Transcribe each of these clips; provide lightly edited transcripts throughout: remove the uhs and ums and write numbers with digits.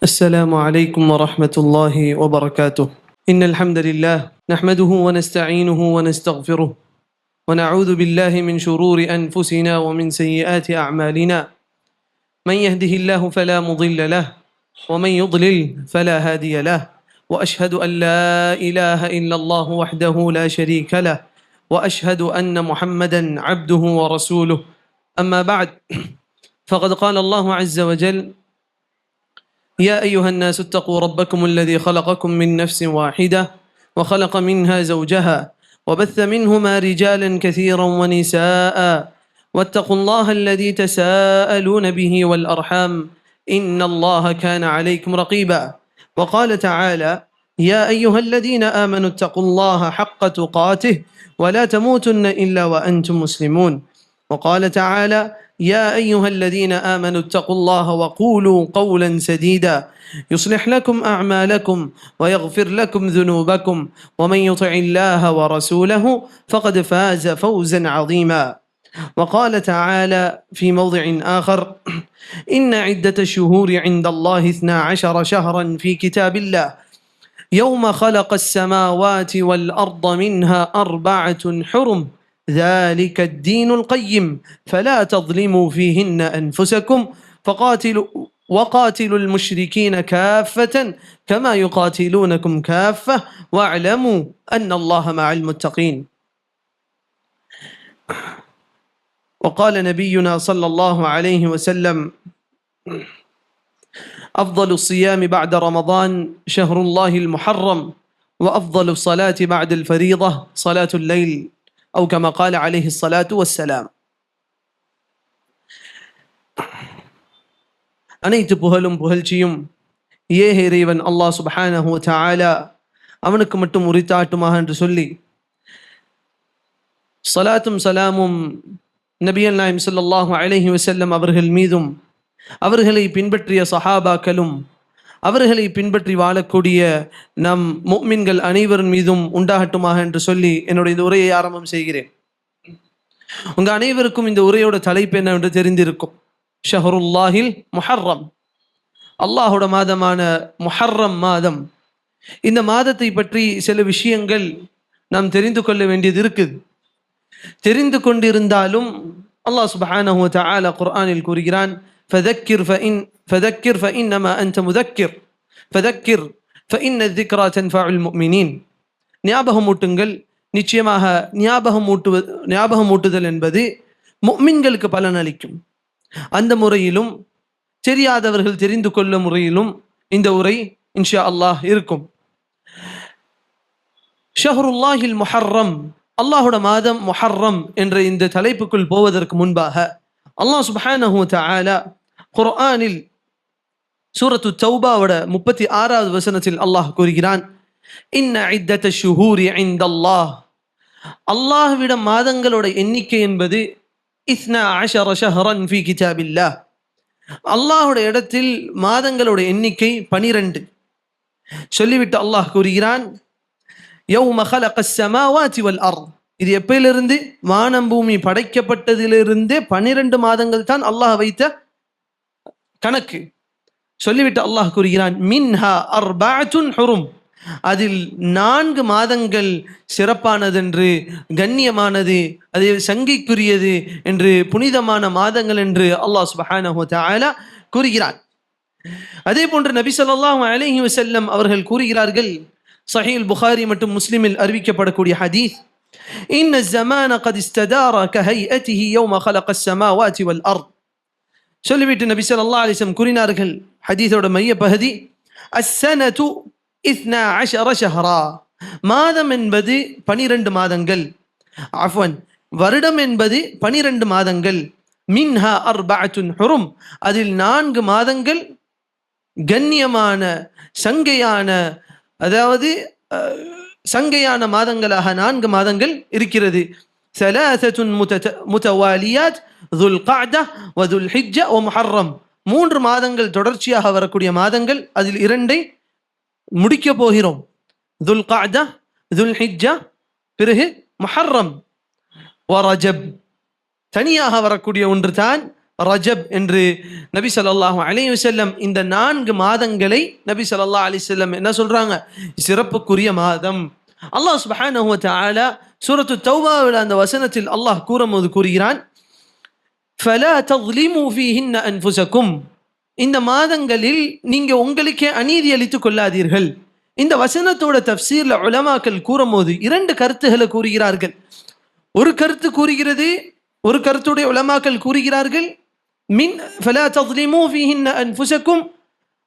السلام عليكم ورحمة الله وبركاته. إن الحمد لله نحمده ونستعينه ونستغفره ونعوذ بالله من شرور أنفسنا ومن سيئات أعمالنا. من يهده الله فلا مضل له ومن يضلل فلا هادي له، وأشهد أن لا إله إلا الله وحده لا شريك له، وأشهد أن محمدا عبده ورسوله. أما بعد، فقد قال الله عز وجل: يا أيها الناس اتقوا ربكم الذي خلقكم من نفس واحدة وخلق منها زوجها وبث منهما رجالا كثيرا ونساء واتقوا الله الذي تساءلون به والأرحام إن الله كان عليكم رقيبا. وقال تعالى: يا أيها الذين آمنوا اتقوا الله حق تقاته ولا تموتن إلا وأنتم مسلمون. وقال تعالى: يا أيها الذين آمنوا اتقوا الله وقولوا قولا سديدا يصلح لكم أعمالكم ويغفر لكم ذنوبكم ومن يطع الله ورسوله فقد فاز فوزا عظيما. وقال تعالى في موضع آخر: إن عدة الشهور عند الله 12 شهرا في كتاب الله يوم خلق السماوات والأرض منها 4 حرم ذلك الدين القيم فلا تظلموا فيهن أنفسكم وقاتلوا المشركين كافة كما يقاتلونكم كافة واعلموا أن الله مع المتقين. وقال نبينا صلى الله عليه وسلم: أفضل الصيام بعد رمضان شهر الله المحرم، وأفضل الصلاة بعد الفريضة صلاة الليل، أو كما قال عليه الصلاة والسلام. அனைத்து புகழும் புகழ்ச்சியும் ஏக இறைவன் அல்லாஹ் சுப்ஹானஹு வ தஆலா அவனுக்கு மட்டும் உரித்தாட்டுமாக என்று சொல்லி, ஸலாத்தும் சலாமும் நபியல் நாயகம் ஸல்லல்லாஹு அலைஹி வஸல்லம் அவர்கள் மீதும் அவர்களை பின்பற்றிய சஹாபாக்களும் அவர்களை பின்பற்றி வாழக்கூடிய நம் முஃமின்கள் அனைவரின் மீதும் உண்டாகட்டுமாக என்று சொல்லி என்னுடைய இந்த உரையை ஆரம்பம் செய்கிறேன். உங்க அனைவருக்கும் இந்த உரையோட தலைப்பு என்னவென்று தெரிந்திருக்கும். ஷஹருல்லாஹில் முஹர்ரம், அல்லாஹோட மாதமான முஹர்ரம் மாதம். இந்த மாதத்தை பற்றி சில விஷயங்கள் நாம் தெரிந்து கொள்ள வேண்டியது இருக்குது. தெரிந்து கொண்டிருந்தாலும் அல்லாஹ் சுப்ஹானஹு வ தஆலா குர்ஆனில் கூறுகிறான்: فذكر فإنما أنت مذكر فذكر فإن الذكرى تنفع المؤمنين. ஞாபகமூட்டுங்கள், நிச்சயமாக ஞாபகமூட்டுதல் என்பது முஃமின்களுக்கு பலன் அளிக்கும். அந்த முறையிலும் தெரியாதவர்கள் தெரிந்து கொள்ளும் முறையிலும் இந்த உரை இன்ஷா அல்லாஹ் இருக்கும். ஷஹ்ருல்லாஹில் முஹர்ரம், அல்லாஹோட மாதம் முஹர்ரம் என்ற இந்த தலைப்புக்குள் போவதற்கு முன்பாக அல்லாஹ் சுப்ஹானஹு வ தஆலா குர்ஆனில் சூரத்து தௌபாவோட 36வது வசனத்தில் அல்லாஹ் கூறுகிறான்: இன்ன இத்தத ஷுஹூரி இன்தல்லாஹ், அல்லாஹ்விடம் மாதங்களோட எண்ணிக்கை என்பது 12 ஷஹ்ரன் ஃபீ கிதாபில்லாஹ், அல்லாஹோட இடத்தில் மாதங்களோட எண்ணிக்கை 12. சொல்லிவிட்டு அல்லாஹ் கூறுகிறான்: யௌம خلقஸ் ஸமாவாதி வல் அர்த், இது எப்பையிலிருந்து? வானம் பூமி படைக்கப்பட்டதிலிருந்தே 12 மாதங்கள் தான் அல்லாஹ் வைத்த கணக்கு. சொல்லிவிட்டு அல்லாஹ் கூறுகிறான்: மின்ஹா அர்பஅத்துன் ஹுரும், அதில் 4 மாதங்கள் சிறப்பானதென்று, கண்ணியமானது, அது சங்கைக்குரியது என்று, புனிதமான மாதங்கள் என்று அல்லாஹ் சுப்ஹானஹு வ தஆலா கூறுகிறான். அதே போன்று நபி ஸல்லல்லாஹு அலைஹி வஸல்லம் அவர்கள் கூறுகிறார்கள், ஸஹீஹ் புகாரி மற்றும் முஸ்லிமில் அறிவிக்கப்படக்கூடிய ஹதீஸ்: இன்ன الزمان قد استدار كهيئته يوم خلق السماوات والأرض. சொல்லிவிட்டு நபி ஸல்லல்லாஹு அலைஹி வஸல்லம் கூறினார்கள், ஹதீஸோட மைய பகுதி: السنة 12 شهرا, மாதம் என்பது 12 மாதங்கள். வருடம் என்பது 12 மாதங்கள். மின்ஹா அர்பஅத்துன் ஹுரும், அதில் 4 மாதங்கள் கண்ணியமான சங்கையான, அதாவது சங்கையான மாதங்களாக 4 மாதங்கள் இருக்கிறது. ثلاثة متواليات ذو القعدة وذو الحجة ومحرم, 3 மாதங்கள் தொடர்ச்சியாக வரக்கூடிய மாதங்கள், அதில் 2ஐ முடிக்க போகிறோம். துல் கஅதா, துல் ஹிஜ்ஜா, பிறகு முஹர்ரம், வரஜப். தனியாக வரக்கூடிய ஒன்று தான் ரஜப் என்று நபி ஸல்லல்லாஹு அலைஹி வஸல்லம் இந்த 4 மாதங்களை நபி ஸல்லல்லாஹு அலைஹி வஸல்லம் என்ன சொல்றாங்க? சிறப்புக்குரிய மாதம். அல்லாஹ் சுப்ஹானஹு வ தஆலா சூரத்து தௌபாவில் அந்த வசனத்தில் அல்லாஹ் கூறும்போது கூறுகிறான், ஃபலா தظ்லிமு ஃபீஹின்ன அன்ஃபுஸக்கும், இந்த மாதங்களில் நீங்க உங்களுக்கே அநீதி அளித்துக் கொள்ளாதீர்கள். இந்த வசனத்தோட தஃப்சீர்ல உலமாக்கள் கூறும்போது 2 கருத்துக்களை கூறுகிறார்கள். ஒரு கருத்து கூறுகிறது, ஒரு கருத்துடைய உலமாக்கள் கூறுகிறார்கள், மின் ஃபலா தظ்லிமு ஃபீஹின்ன அன்ஃபுஸக்கும்,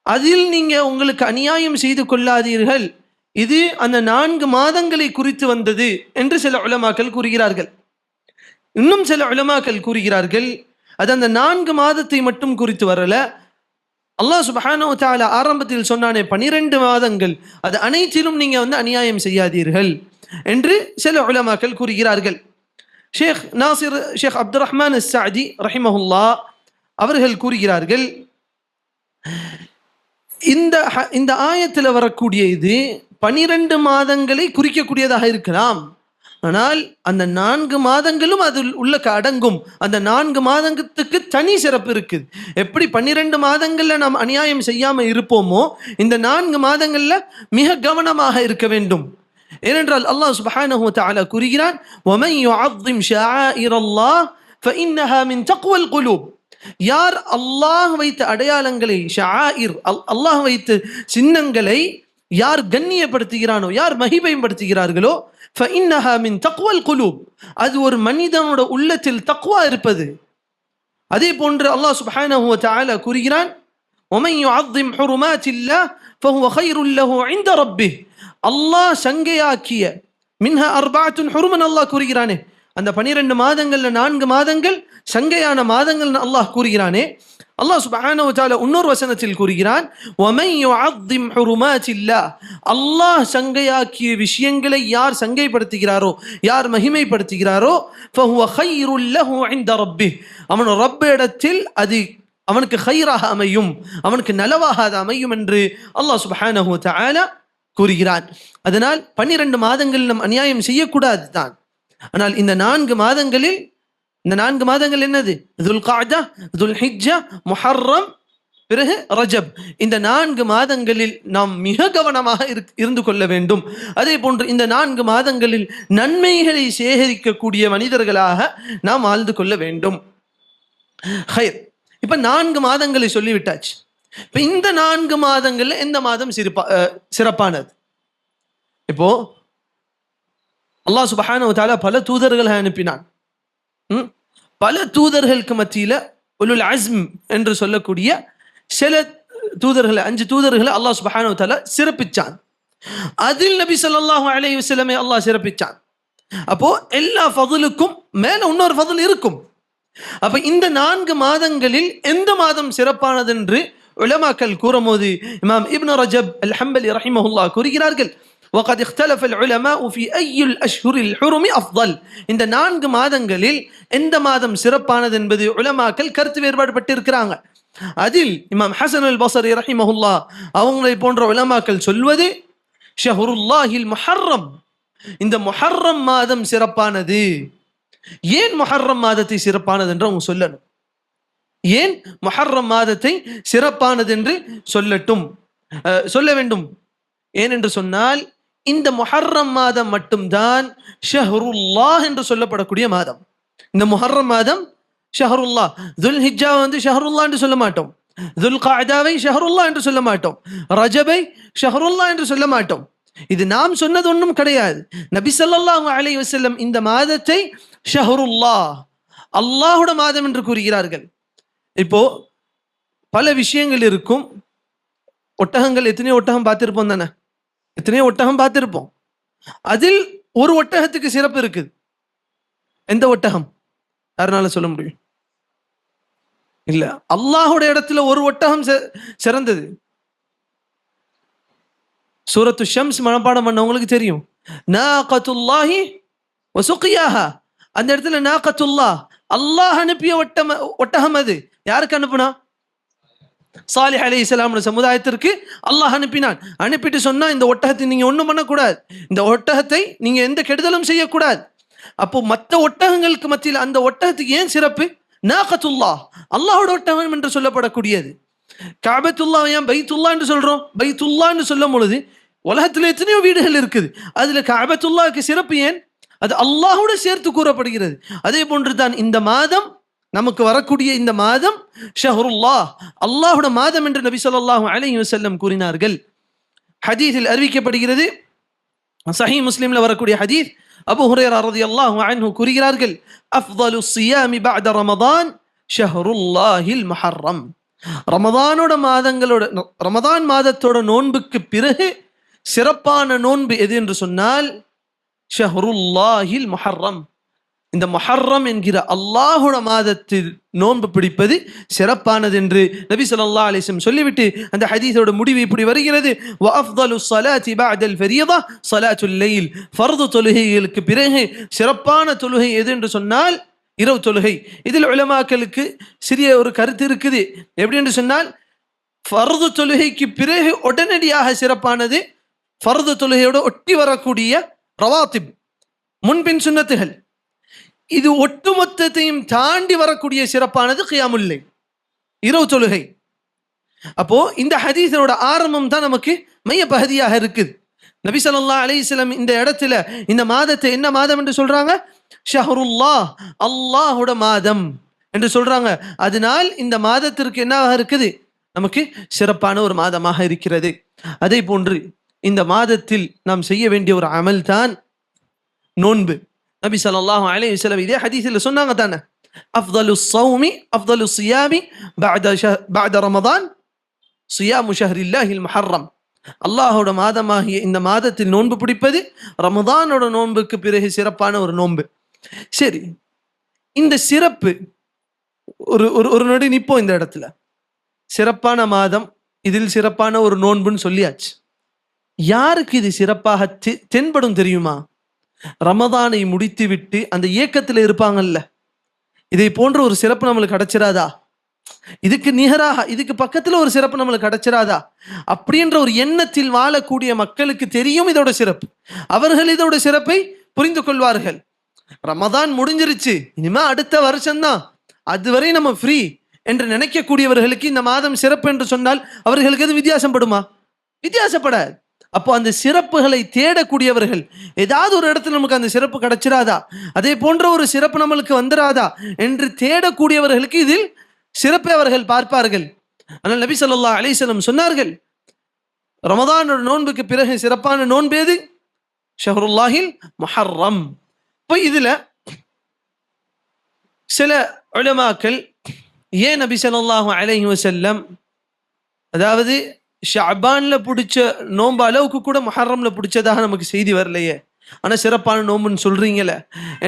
அதில் நீங்க உங்களுக்கு அநியாயம் செய்து கொள்ளாதீர்கள், இது அந்த 4 மாதங்களை குறித்து வந்தது என்று சில உலமாக்கள் கூறுகிறார்கள். இன்னும் சில உலமாக்கள் கூறுகிறார்கள், அது அந்த 4 மாதத்தை மட்டும் குறித்து வரல, அல்லாஹ் சுப்ஹானஹு வ தஆலா ஆரம்பத்தில் சொன்னானே 12 மாதங்கள், அது அனைத்திலும் நீங்க அநியாயம் செய்யாதீர்கள் என்று சில உலமாக்கள் கூறுகிறார்கள். ஷேக் அப்துல் ரஹ்மான் அஸ்-சஅதி ரஹிமஹுல்லாஹ் அவர்கள் கூறுகிறார்கள், இந்த ஆயத்தில் வரக்கூடிய இது 12 மாதங்களை குறிக்கக்கூடியதாக இருக்கலாம், ஆனால் அந்த 4 மாதங்களும் அதில் உள்ள அடங்கும். அந்த 4 மாதத்துக்கு தனி சிறப்பு இருக்குது. எப்படி 12 மாதங்கள்ல நாம் அநியாயம் செய்யாம இருப்போமோ, இந்த 4 மாதங்கள்ல மிக கவனமாக இருக்க வேண்டும். ஏனென்றால் அல்லாஹ் சுப்ஹானஹு வ தஆலா கூறுகிறான், وَمَن يُعَظِّمْ شَعَائِرَ اللَّهِ فَإِنَّهَا مِن تَقْوَى الْقُلُوبِ, யார் அல்லாஹ் வைத்த அடையாளங்களை, ஷஆயிர் அல்லாஹ் வைத்த சின்னங்களை யார் கண்ணியப்படுத்துகிறானோ, யார் மகிமைப்படுத்துகிறார்களோ, فَإِنَّهَا مِن تَقْوَى الْقُلُوبِ, அது ஒரு மனிதனோட உள்ளத்தில் தக்வா இருப்பது. அதே போன்று அல்லாஹ் சுப்ஹானஹு வ தஆலா கூறுகிறான், وَمَن يُعَظِّمْ حُرُمَاتِ اللَّهِ فَهُوَ خَيْرٌ لَهُ عِندَ رَبِّهِ, அல்லாஹ் சங்கையாக்கிய மின்ஹா அர்பஅத்துன் ஹுருமன் அல்லாஹ் கூறுகிறானே, அந்த 12 மாதங்கள்ல 4 மாதங்கள் சங்கையான மாதங்கள் அல்லாஹ் கூறுகிறானே, அல்லாஹ் சுப்ஹானஹு வ தஆலா இன்னொரு வசனத்தில் கூறுகிறான், وَمَن يُعَظِّمْ حُرُمَاتِ اللَّهِ, அல்லாஹ் சங்கையாக்கிய விஷயங்களை யார் சங்கைப்படுத்துகிறாரோ, யார் மகிமைப்படுத்துகிறாரோ, فَهُوَ خَيْرٌ لَهُ عِندَ رَبِّهِ, அவன் ரப்பிடத்தில் அது அவனுக்கு கைராக அமையும், அவனுக்கு நலவாக அது அமையும் என்று அல்லாஹ் சுப்ஹானஹு வ தஆலா கூறுகிறான். அதனால் 12 மாதங்கள் நாம் அநியாயம் செய்யக்கூடாது தான். ஆனால் இந்த 4 மாதங்களில், இந்த 4 மாதங்கள் என்னது? துல் கஅதா, துல் ஹிஜ்ஜா, முஹர்ரம், பிறகு ரஜப். இந்த 4 மாதங்களில் நாம் மிக கவனமாக இருந்து கொள்ள வேண்டும். அதே போன்று இந்த 4 மாதங்களில் நன்மைகளை சேகரிக்கக்கூடிய மனிதர்களாக நாம் வாழ்ந்து கொள்ள வேண்டும். ஹைர், இப்ப 4 மாதங்களை சொல்லிவிட்டாச்சு. இப்ப இந்த 4 மாதங்கள்ல எந்த மாதம் சிறப்பானது? இப்போ அல்லாஹ் சுப்ஹானஹு வ தஆலா பல தூதர்களை அனுப்பினான். பல தூதர்களுக்கு மத்தியில உலுல் அஸ்ம் என்று சொல்லக்கூடிய சில தூதர்களை, 5 தூதர்களை அல்லாஹ் சுப்ஹானஹு வ தஆலா சிறப்பிச்சான். அதில் நபி ஸல்லல்லாஹு அலைஹி வஸல்லம் அல்லாஹ் சிறப்பிச்சான். அப்போ எல்லா ஃபضலுக்கும் மேல இன்னொரு ஃபضல் இருக்கும். அப்ப இந்த 4 மாதங்களில் எந்த மாதம் சிறப்பானது என்று உலமாக்கள் கூறும்போது இமாம் இப்னு ரஜப் அல் ஹம்பலி ரஹிமஹுல்லாஹ் கூறுகிறார்கள், وقد اختلف العلماء في أي الأشهر الحرم أفضل, இந்த 4 மாதங்களில் எந்த மாதம் சிறப்பானது என்பது உலமாக்கள் கருத்து வேறுபாடு பட்டிருக்கிறாங்க. அதில் இமாம் ஹசன் அல் பஸரி ரஹிமஹுல்லாஹ் அவங்களை போன்ற உலமாக்கள் சொல்வது ஷஹ்ருல்லாஹில் முஹர்ரம், இந்த முஹர்ரம் மாதம் சிறப்பானது. ஏன் முஹர்ரம் மாதத்தை சிறப்பானது என்று அவங்க சொல்லணும்? ஏன் முஹர்ரம் மாதத்தை சிறப்பானது என்று சொல்ல வேண்டும்? ஏனென்று சொன்னால் இந்த முஹர்ரம் மாதம் மட்டும்தான் ஷஹ்ருல்லாஹ் என்று சொல்லப்படக்கூடிய மாதம். இந்த முஹர்ரம் மாதம் ஷஹ்ருல்லாஹ். துல் ஹிஜ்ஜா ஷஹ்ருல்லாஹ் என்று சொல்ல மாட்டோம், துல் கஅதாவை ஷஹ்ருல்லாஹ் என்று சொல்ல மாட்டோம், ரஜபை ஷஹ்ருல்லாஹ் என்று சொல்ல மாட்டோம். இது நாம் சொன்னது ஒன்றும் கிடையாது. நபி ஸல்லல்லாஹு அலைஹி வஸல்லம் இந்த மாதத்தை ஷஹ்ருல்லாஹ், அல்லாஹ்வுடைய மாதம் என்று கூறுகிறார்கள். இப்போ பல விஷயங்கள் இருக்கும். ஒட்டகங்கள், எத்தனையோ ஒட்டகம் பார்த்திருப்போம் தானே, எத்தனையோ ஒட்டகம் பார்த்திருப்போம். அதில் ஒரு ஒட்டகத்துக்கு சிறப்பு இருக்குது. எந்த ஒட்டகம்? யாருனால சொல்ல முடியும்? இல்ல, அல்லாஹ்வுடைய இடத்துல ஒரு ஒட்டகம் சிறந்தது. சூரத்து ஷம்ஸ் மனப்பாடம் பண்ணவங்களுக்கு தெரியும். நாகத்துல்லாஹி வ சுகியாஹா, அந்த இடத்துல நாகத்துல்லாஹ், அல்லாஹ் அனுப்பிய ஒட்டகம். அது யாருக்கு அனுப்புனா? சாலிஹ் அலைஹிஸ்ஸலாம் சமுதாயத்திற்கு அல்லாஹ் அனுப்பினான். அனுப்பிட்டு சொன்னா, இந்த ஒட்டகத்தை நீங்க ஒண்ணும் பண்ணக்கூடாது, இந்த ஒட்டகத்தை நீங்க எந்த கெடுதலும் செய்யக்கூடாது. அப்போ மற்ற ஒட்டகங்களுக்கு மத்தியில் அந்த ஒட்டகத்துக்கு ஏன் சிறப்பு? நாகத்துல்லாஹ், அல்லாஹ்வோட ஒட்டகம் என்று சொல்லப்படக்கூடியது. கஅபத்துல்லாஹ் ஏன் பைத்துல்லாஹ் என்று சொல்றோம்? பைத்துல்லாஹ் என்று சொல்லும் பொழுது உலகத்தில் எத்தனையோ வீடுகள் இருக்குது, அதுல கஅபத்துல்லாஹ்க்கு சிறப்பு ஏன்? அது அல்லாஹ்வோடு சேர்த்து கூறப்படுகிறது. அதே போன்று தான் இந்த மாதம், நமக்கு வரக்கூடிய இந்த மாதம் ஷஹ்ருல்லாஹ், அல்லாஹ்வோட மாதம் என்று நபி ஸல்லல்லாஹு அலைஹி வஸல்லம் கூறினார்கள். ஹதீஸில் அறிவிக்கப்படுகிறது, சஹீஹ் முஸ்லிம்ல வரக்கூடிய ஹதீஸ், அபூ ஹுரைரா ரலியல்லாஹு அன்ஹு கூறுகிறார்கள், அஃதலு ஸியாமி பஅத ரமதான் ஷஹ்ருல்லாஹில் முஹர்ரம். ரமதானோட மாதங்களோட, ரமதான் மாதத்தோட நோன்புக்கு பிறகு சிறப்பான நோன்பு எது என்று சொன்னால் ஷஹ்ருல்லாஹில் முஹர்ரம். இந்த முஹர்ரம் என்கிற அல்லாஹ்வோட மாதத்தில் நோன்பு பிடிப்பது சிறப்பானது என்று நபி ஸல்லல்லாஹு அலைஹி வஸல்லம் சொல்லிவிட்டு அந்த ஹதீஸோட முடிவு இப்படி வருகிறது, வ அஃதலு ஸலாத்தி பஅதல் ஃபரீதா ஸலாத்துல் லைல். ஃபர்து தொழுகைகளுக்கு பிறகு சிறப்பான தொழுகை எது என்று சொன்னால் இரவு தொழுகை. இதில் உலமாக்களுக்கு சிறிய ஒரு கருத்து இருக்குது. எப்படி என்று சொன்னால், ஃபர்து தொழுகைக்கு பிறகு உடனடியாக சிறப்பானது ஃபர்து தொழுகையோடு ஒட்டி வரக்கூடிய ரவாத்திப், முன்பின் சுன்னத்துகள். இது ஒட்டுமொத்தத்தையும் தாண்டி வரக்கூடிய சிறப்பானது கியாமுல் லைல், இரவு தொழுகை. அப்போ இந்த ஹதீஸோட ஆரம்பம் தான் நமக்கு மைய பகுதியாக இருக்குது. நபி ஸல்லல்லாஹு அலைஹி வஸல்லம் இந்த இடத்துல இந்த மாதத்தை என்ன மாதம் என்று சொல்றாங்க? ஷஹ்ருல்லாஹ், அல்லாஹ்வோட மாதம் என்று சொல்றாங்க. அதனால் இந்த மாதத்திற்கு என்னவாக இருக்குது? நமக்கு சிறப்பான ஒரு மாதமாக இருக்கிறது. அதே போன்று இந்த மாதத்தில் நாம் செய்ய வேண்டிய ஒரு அமல் தான் நோன்பு. நபி ஸல்லல்லாஹு அலைஹி வஸல்லம் இதே ஹதீஸில் சொன்னாங்க தானே, அஃதலு ஸௌமி அஃதலு ஸியாமி பஅத ரமதான் ஸியாமு ஷஹ்ரில்லாஹில் முஹர்ரம். அல்லாஹ்வோட மாதமாகிய இந்த மாதத்தில் நோன்பு பிடிப்பது ரமதானோட நோன்புக்கு பிறகு சிறப்பான ஒரு நோன்பு. சரி, இந்த சிறப்பு ஒரு ஒரு நொடி நிப்போம் இந்த இடத்துல. சிறப்பான மாதம், இதில் சிறப்பான ஒரு நோன்புன்னு சொல்லியாச்சு. யாருக்கு இது சிறப்பாக தென்படும் தெரியுமா? ரமதானை முடித்து விட்டு அந்த ஏக்கத்தில் இருப்பாங்கல்ல, இதை போன்ற ஒரு சிறப்பு நம்மளுக்கு கிடைச்சிராதா, இதுக்கு நிகராக இதுக்கு பக்கத்துல ஒரு சிறப்பு நம்மளுக்கு கிடைச்சிராதா அப்படின்ற ஒரு எண்ணத்தில் வாழக்கூடிய மக்களுக்கு தெரியும் இதோட சிறப்பு. அவர்கள் இதோட சிறப்பை புரிந்து கொள்வார்கள். ரமதான் முடிஞ்சிருச்சு, இனிமே அடுத்த வருஷம்தான், அதுவரை நம்ம ஃப்ரீ என்று நினைக்கக்கூடியவர்களுக்கு இந்த மாதம் சிறப்பு என்று சொன்னால் அவர்களுக்கு எது வித்தியாசப்படுமா? வித்தியாசப்படாது. அப்போ அந்த சிறப்புகளை தேடக்கூடியவர்கள், ஏதாவது ஒரு இடத்துல நமக்கு அந்த சிறப்பு கிடைச்சிராதா, அதே போன்ற ஒரு சிறப்பு நம்மளுக்கு வந்துராதா என்று தேடக்கூடியவர்களுக்கு இதில் சிறப்பை அவர்கள் பார்ப்பார்கள். ஆனால் நபி ஸல்லல்லாஹு அலைஹி வஸல்லம் சொன்னார்கள், ரமதானோட நோன்புக்கு பிறகு சிறப்பான நோன்பு எது? ஷஹ்ருல்லாஹில் முஹர்ரம். இப்போ இதுல சில உலமாக்கள் ஏன் நபி ஸல்லல்லாஹு அலைஹி வஸல்லம், அதாவது ஷஅபான்ல பிடிச்ச நோன்பு அளவுக்கு கூட முஹர்ரம்ல பிடிச்சதாக நமக்கு செய்தி வரலையே, ஆனா சிறப்பான நோன்புன்னு சொல்றீங்களே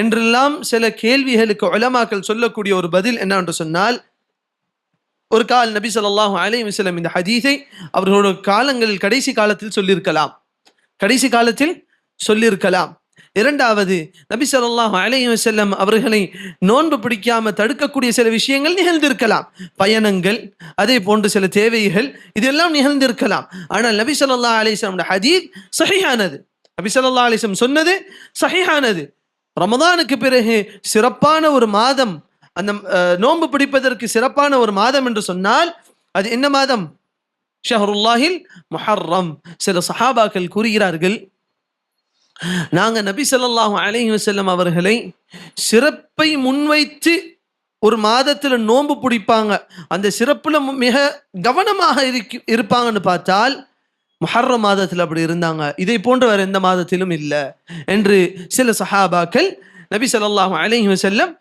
என்றெல்லாம் சில கேள்விகளுக்கு உலமாக்கள் சொல்லக்கூடிய ஒரு பதில் என்னவென்று சொன்னால், ஒரு கால் நபி ஸல்லல்லாஹு அலைஹி வஸல்லம் இந்த ஹதீஸை அவர்களோட காலங்களில் கடைசி காலத்தில் சொல்லியிருக்கலாம். இரண்டாவது, நபி ஸல்லல்லாஹு அலைஹி வஸல்லம் அவர்களை நோன்பு பிடிக்காம தடுக்கக்கூடிய சில விஷயங்கள் நிகழ்ந்திருக்கலாம், பயணங்கள், அதே போன்று சில தேவைகள், இதெல்லாம் நிகழ்ந்திருக்கலாம். ஆனால் நபி ஸல்லல்லாஹு அலைஹி வஸல்லம் ஹதீஸ் சஹீஹானது, நபி ஸல்லல்லாஹு அலைஹி வஸல்லம் சொன்னது சஹீஹானது. ரமதானுக்கு பிறகு சிறப்பான ஒரு மாதம், அந்த நோன்பு பிடிப்பதற்கு சிறப்பான ஒரு மாதம் என்று சொன்னால் அது என்ன மாதம்? ஷஹ்ருல்லாஹில் முஹர்ரம். சில சஹாபாக்கள் கூறுகிறார்கள், நாங்க நபி ஸல்லல்லாஹு அலைஹி வஸல்லம் அவர்களை சிறப்பை முன்வைத்து ஒரு மாதத்துல நோன்பு பிடிப்பாங்க, அந்த சிறப்புல மிக கவனமாக இருப்பாங்கன்னு பார்த்தால் முஹர்ரம் மாதத்தில் அப்படி இருந்தாங்க, இதை போன்ற வேற எந்த மாதத்திலும் இல்லை என்று சில சஹாபாக்கள் நபி ஸல்லல்லாஹு அலைஹி வஸல்லம்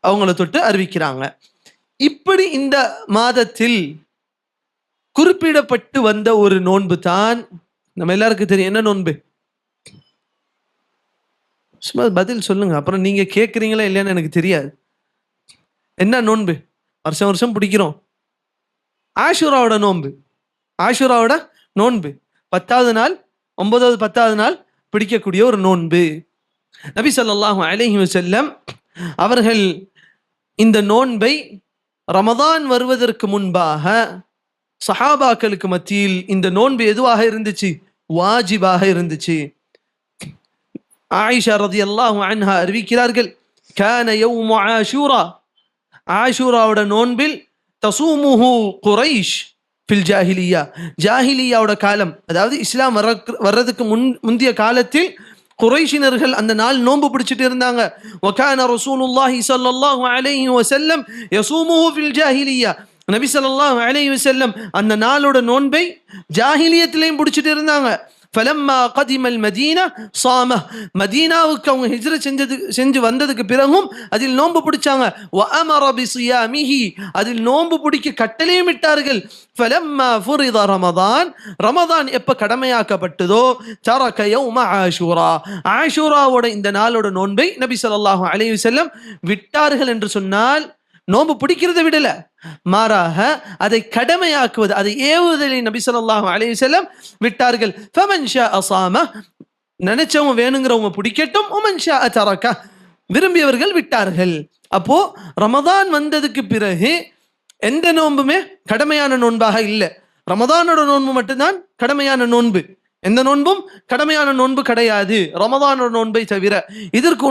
அவங்கள தொட்டு அறிவிக்கிறாங்க. இப்படி இந்த மாதத்தில் குறிப்பிடப்பட்டு வந்த ஒரு நோன்பு தான் நம்ம எல்லாருக்கும் தெரியும். என்ன நோன்பு? சும்மா பதில் சொல்லுங்க, அப்புறம் நீங்க கேட்குறீங்களா இல்லையான்னு எனக்கு தெரியாது. என்ன நோன்பு? வருஷம் வருஷம் பிடிக்கிறோம், ஆஷுராவோட நோன்பு. ஆஷுராவோட நோன்பு 10வது நாள், 9வது 10வது நாள் பிடிக்கக்கூடிய ஒரு நோன்பு. நபி ஸல்லல்லாஹு அலைஹி வஸல்லம் அவர்கள் இந்த நோன்பை ரமதான் வருவதற்கு முன்பாக சஹாபாக்களுக்கு மத்தியில் இந்த நோன்பு எதுவாக இருந்துச்சு? வாஜிபாக இருந்துச்சு. ஆயிஷா ரலியல்லாஹு அன்ஹா அறிவிக்கிறார்கள், கான யௌமு ஆஷூரா, ஆஷூராவோட நோன்பில் தசூமுஹு குரைஷ் ஃபில் ஜாஹிலியா, ஜாஹிலியாவோட காலம், அதாவது இஸ்லாம் வர்றதுக்கு முந்தைய காலத்தில் குறைஷினர்கள் அந்த நாள் நோன்பு பிடிச்சிட்டு இருந்தாங்க. வகான ரசூலுல்லாஹி ஸல்லல்லாஹு அலைஹி வஸல்லம் யஸூமுஹு ஃபில் ஜாஹிலியா, நபி ஸல்லல்லாஹு அலைஹி வஸல்லம் அந்த நாளோட நோன்பை ஜாஹிலியத்திலையும் பிடிச்சிட்டு இருந்தாங்க. ஃபலம்மா கதிமல் மதீனா சாம, மதீனாவுக்கு அவங்க ஹிஜ்ரத் செஞ்சு வந்ததுக்கு பிறகும் அதில் நோன்பு பிடிச்சாங்க. வ அமர பிஸியாமிஹி, அதில் நோன்பு பிடிக்க கட்டளையும் இட்டார்கள். ஃபலம்மா ஃபுரித ரமதான், ரமதான் எப்ப கடமையாக்கப்பட்டதோ தரக யௌம ஆஷூரா, ஆஷூராவோட இந்த நாளோட நோன்பை நபி ஸல்லல்லாஹு அலைஹி வஸல்லம் விட்டார்கள் என்று சொன்னால் நோன்பு பிடிக்கிறதை விடல, மாறாக அதை கடமையாக்குவது, அதை ஏவுதலை நபி ஸல்லல்லாஹு அலைஹி வஸல்லம் விட்டார்கள். ஃபமன் ஷாஅ ஸாம, நினைச்சவங்க வேணுங்கிறவங்க பிடிக்கட்டும், உமன் ஷாஅ தரக, விரும்பியவர்கள் விட்டார்கள். அப்போ ரமதான் வந்ததுக்கு பிறகு எந்த நோன்புமே கடமையான நோன்பாக இல்லை. ரமதானோட நோன்பு மட்டும்தான் கடமையான நோன்பு, எந்த நோன்பும் கடமையான நோன்பு கிடையாது ரமதானோட நோன்பை தவிர. இதற்கு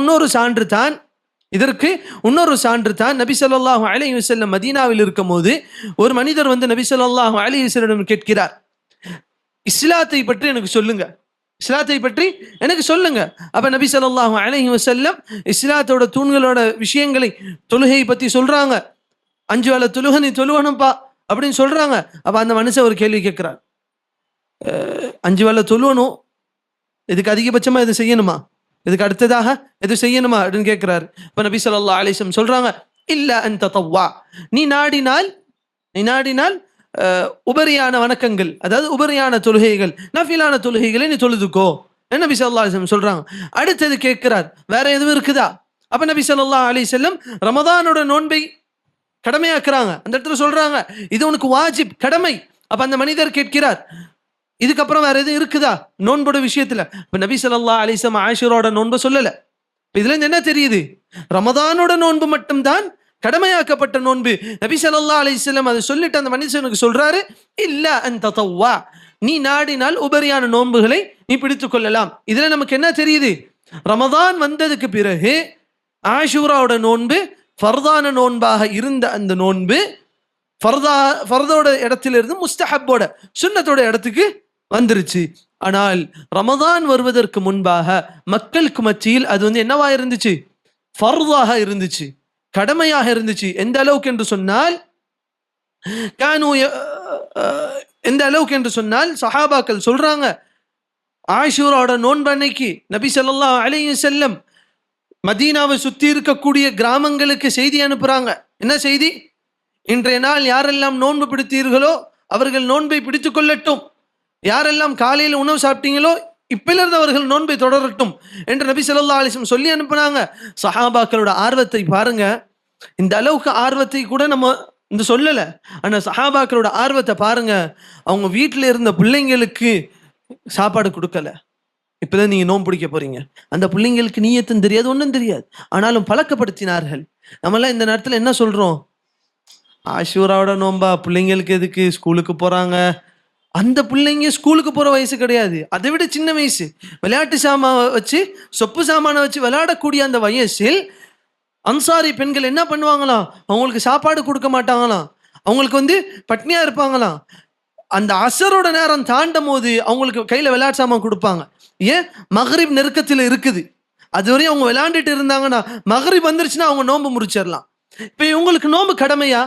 இன்னொரு சான்று தான் நபி ஸல்லல்லாஹு அலைஹி வஸல்லம் மதீனாவில் இருக்கும்போது ஒரு மனிதர் வந்து நபி ஸல்லல்லாஹு அலைஹி வஸல்லம் கேட்கிறார், இஸ்லாத்தை பற்றி எனக்கு சொல்லுங்க, இஸ்லாத்தை பற்றி எனக்கு சொல்லுங்க. அப்ப நபி ஸல்லல்லாஹு அலைஹி வஸல்லம் இஸ்லாத்தோட தூண்களோட விஷயங்களை, தொழுகை பத்தி சொல்றாங்க. 5 வேளை தொழுகை நீ தொழுவணும்பா அப்படின்னு சொல்றாங்க. அப்ப அந்த மனுஷன் ஒரு கேள்வி கேட்கிறார், 5 வேளை தொழுவணும், இதுக்கு அதிகபட்சமா இது செய்யணுமா, இதுக்கு அடுத்ததாக எது செய்யணுமா அப்படின்னு கேட்கிறாரு. இப்ப நபி ஸல்லல்லாஹு அலைஹி வஸல்லம் சொல்றாங்க, இல்ல அன் ததவ்வா, நீ நாடினால் உபரியான வணக்கங்கள், அதாவது உபரியான தொழுகைகள், நஃபிலான தொழுகைகளை நீ தொழுதுக்கோ நபி ஸல்லல்லாஹு அலைஹி வஸல்லம் சொல்றாங்க. அடுத்தது கேட்கிறார், வேற எதுவும் இருக்குதா? அப்ப நபி ஸல்லல்லாஹு அலைஹி வஸல்லம் ரமதானோட நோன்பை கடமையாக்குறாங்க. அந்த இடத்துல சொல்றாங்க, இது உனக்கு வாஜிப், கடமை. அப்ப அந்த மனிதர் கேட்கிறார், இதுக்கப்புறம் வேற எதுவும் இருக்குதா நோன்போட விஷயத்துல? இப்ப நபி ஸல்லல்லாஹு அலைஹி வஸல்லம் ஆஷூராவோட நோன்பை சொல்லல. இதுல இருந்து என்ன தெரியுது? ரமதானோட நோன்பு மட்டும்தான் கடமையாக்கப்பட்ட நோன்பு. நபி ஸல்லல்லாஹு அலைஹி வஸல்லம் அதை சொல்லிட்டு அந்த மனுஷனுக்கு சொல்றாரு, இல்ல அன் ததவ்வா, நீ நாடினால் உபரியான நோன்புகளை நீ பிடித்துக் கொள்ளலாம். இதுல நமக்கு என்ன தெரியுது? ரமதான் வந்ததுக்கு பிறகு ஆஷூராவோட நோன்பு ஃபர்தான நோன்பாக இருந்த அந்த நோன்பு ஃபர்தோட இடத்திலிருந்து முஸ்தஹப்போட சுன்னத்தோட இடத்துக்கு வந்துருச்சு. ஆனால் ரமதான் வருவதற்கு முன்பாக மக்களுக்கு மத்தியில் அது வந்து என்னவா இருந்துச்சு? ஃபர்தாக இருந்துச்சு, கடமையாக இருந்துச்சு. எந்த அளவுக்கு என்று சொன்னால் சஹாபாக்கள் சொல்றாங்க, ஆஷூராவோட நோன்பு அன்னைக்கு நபி ஸல்லல்லாஹு அலைஹி வஸல்லம் மதீனாவை சுத்தி இருக்கக்கூடிய கிராமங்களுக்கு செய்தி அனுப்புறாங்க. என்ன செய்தி? இன்றைய நாள் யாரெல்லாம் நோன்பு பிடித்தீர்களோ அவர்கள் நோன்பை பிடித்துக் கொள்ளட்டும், யாரெல்லாம் காலையில் உணவு சாப்பிட்டீங்களோ இப்பிலிருந்து அவர்கள் நோன்பை தொடரட்டும் என்று நபி ஸல்லல்லாஹு அலைஹி வஸல்லம் சொல்லி அனுப்புனாங்க. சஹாபாக்களோட ஆர்வத்தை பாருங்க. இந்த அளவுக்கு ஆர்வத்தை கூட நம்ம இந்த சொல்லல, ஆனா சஹாபாக்களோட ஆர்வத்தை பாருங்க. அவங்க வீட்டில் இருந்த பிள்ளைங்களுக்கு சாப்பாடு கொடுக்கல. இப்பதான் நீங்க நோன்பு பிடிக்க போறீங்க, அந்த பிள்ளைங்களுக்கு நீயத்தும் தெரியாது, ஒன்றும் தெரியாது, ஆனாலும் பழக்கப்படுத்தினார்கள். நம்மளாம் இந்த நேரத்தில் என்ன சொல்றோம்? ஆஷூராவோட நோன்பா, பிள்ளைங்களுக்கு எதுக்கு, ஸ்கூலுக்கு போறாங்க. அந்த பிள்ளைங்க ஸ்கூலுக்கு போற வயசு கிடையாது, அதை விட சின்ன வயசு. விளையாட்டு சாமான வச்சு, சொப்பு சாமான வச்சு விளையாடக்கூடிய அந்த வயசில் அன்சாரி பெண்கள் என்ன பண்ணுவாங்களாம்? அவங்களுக்கு சாப்பாடு கொடுக்க மாட்டாங்களாம், அவங்களுக்கு வந்து பட்னியா இருப்பாங்களாம். அந்த அசரோட நேரம் தாண்டும் போது அவங்களுக்கு கையில விளையாட்டு சாமான் கொடுப்பாங்க. ஏன்? மகரிப் நெருக்கத்தில் இருக்குது, அதுவரையும் அவங்க விளையாண்டுட்டு இருந்தாங்கன்னா மகரிப் வந்துருச்சுன்னா அவங்க நோன்பு முறிச்சிடலாம். இப்ப இவங்களுக்கு நோன்பு கடமையா?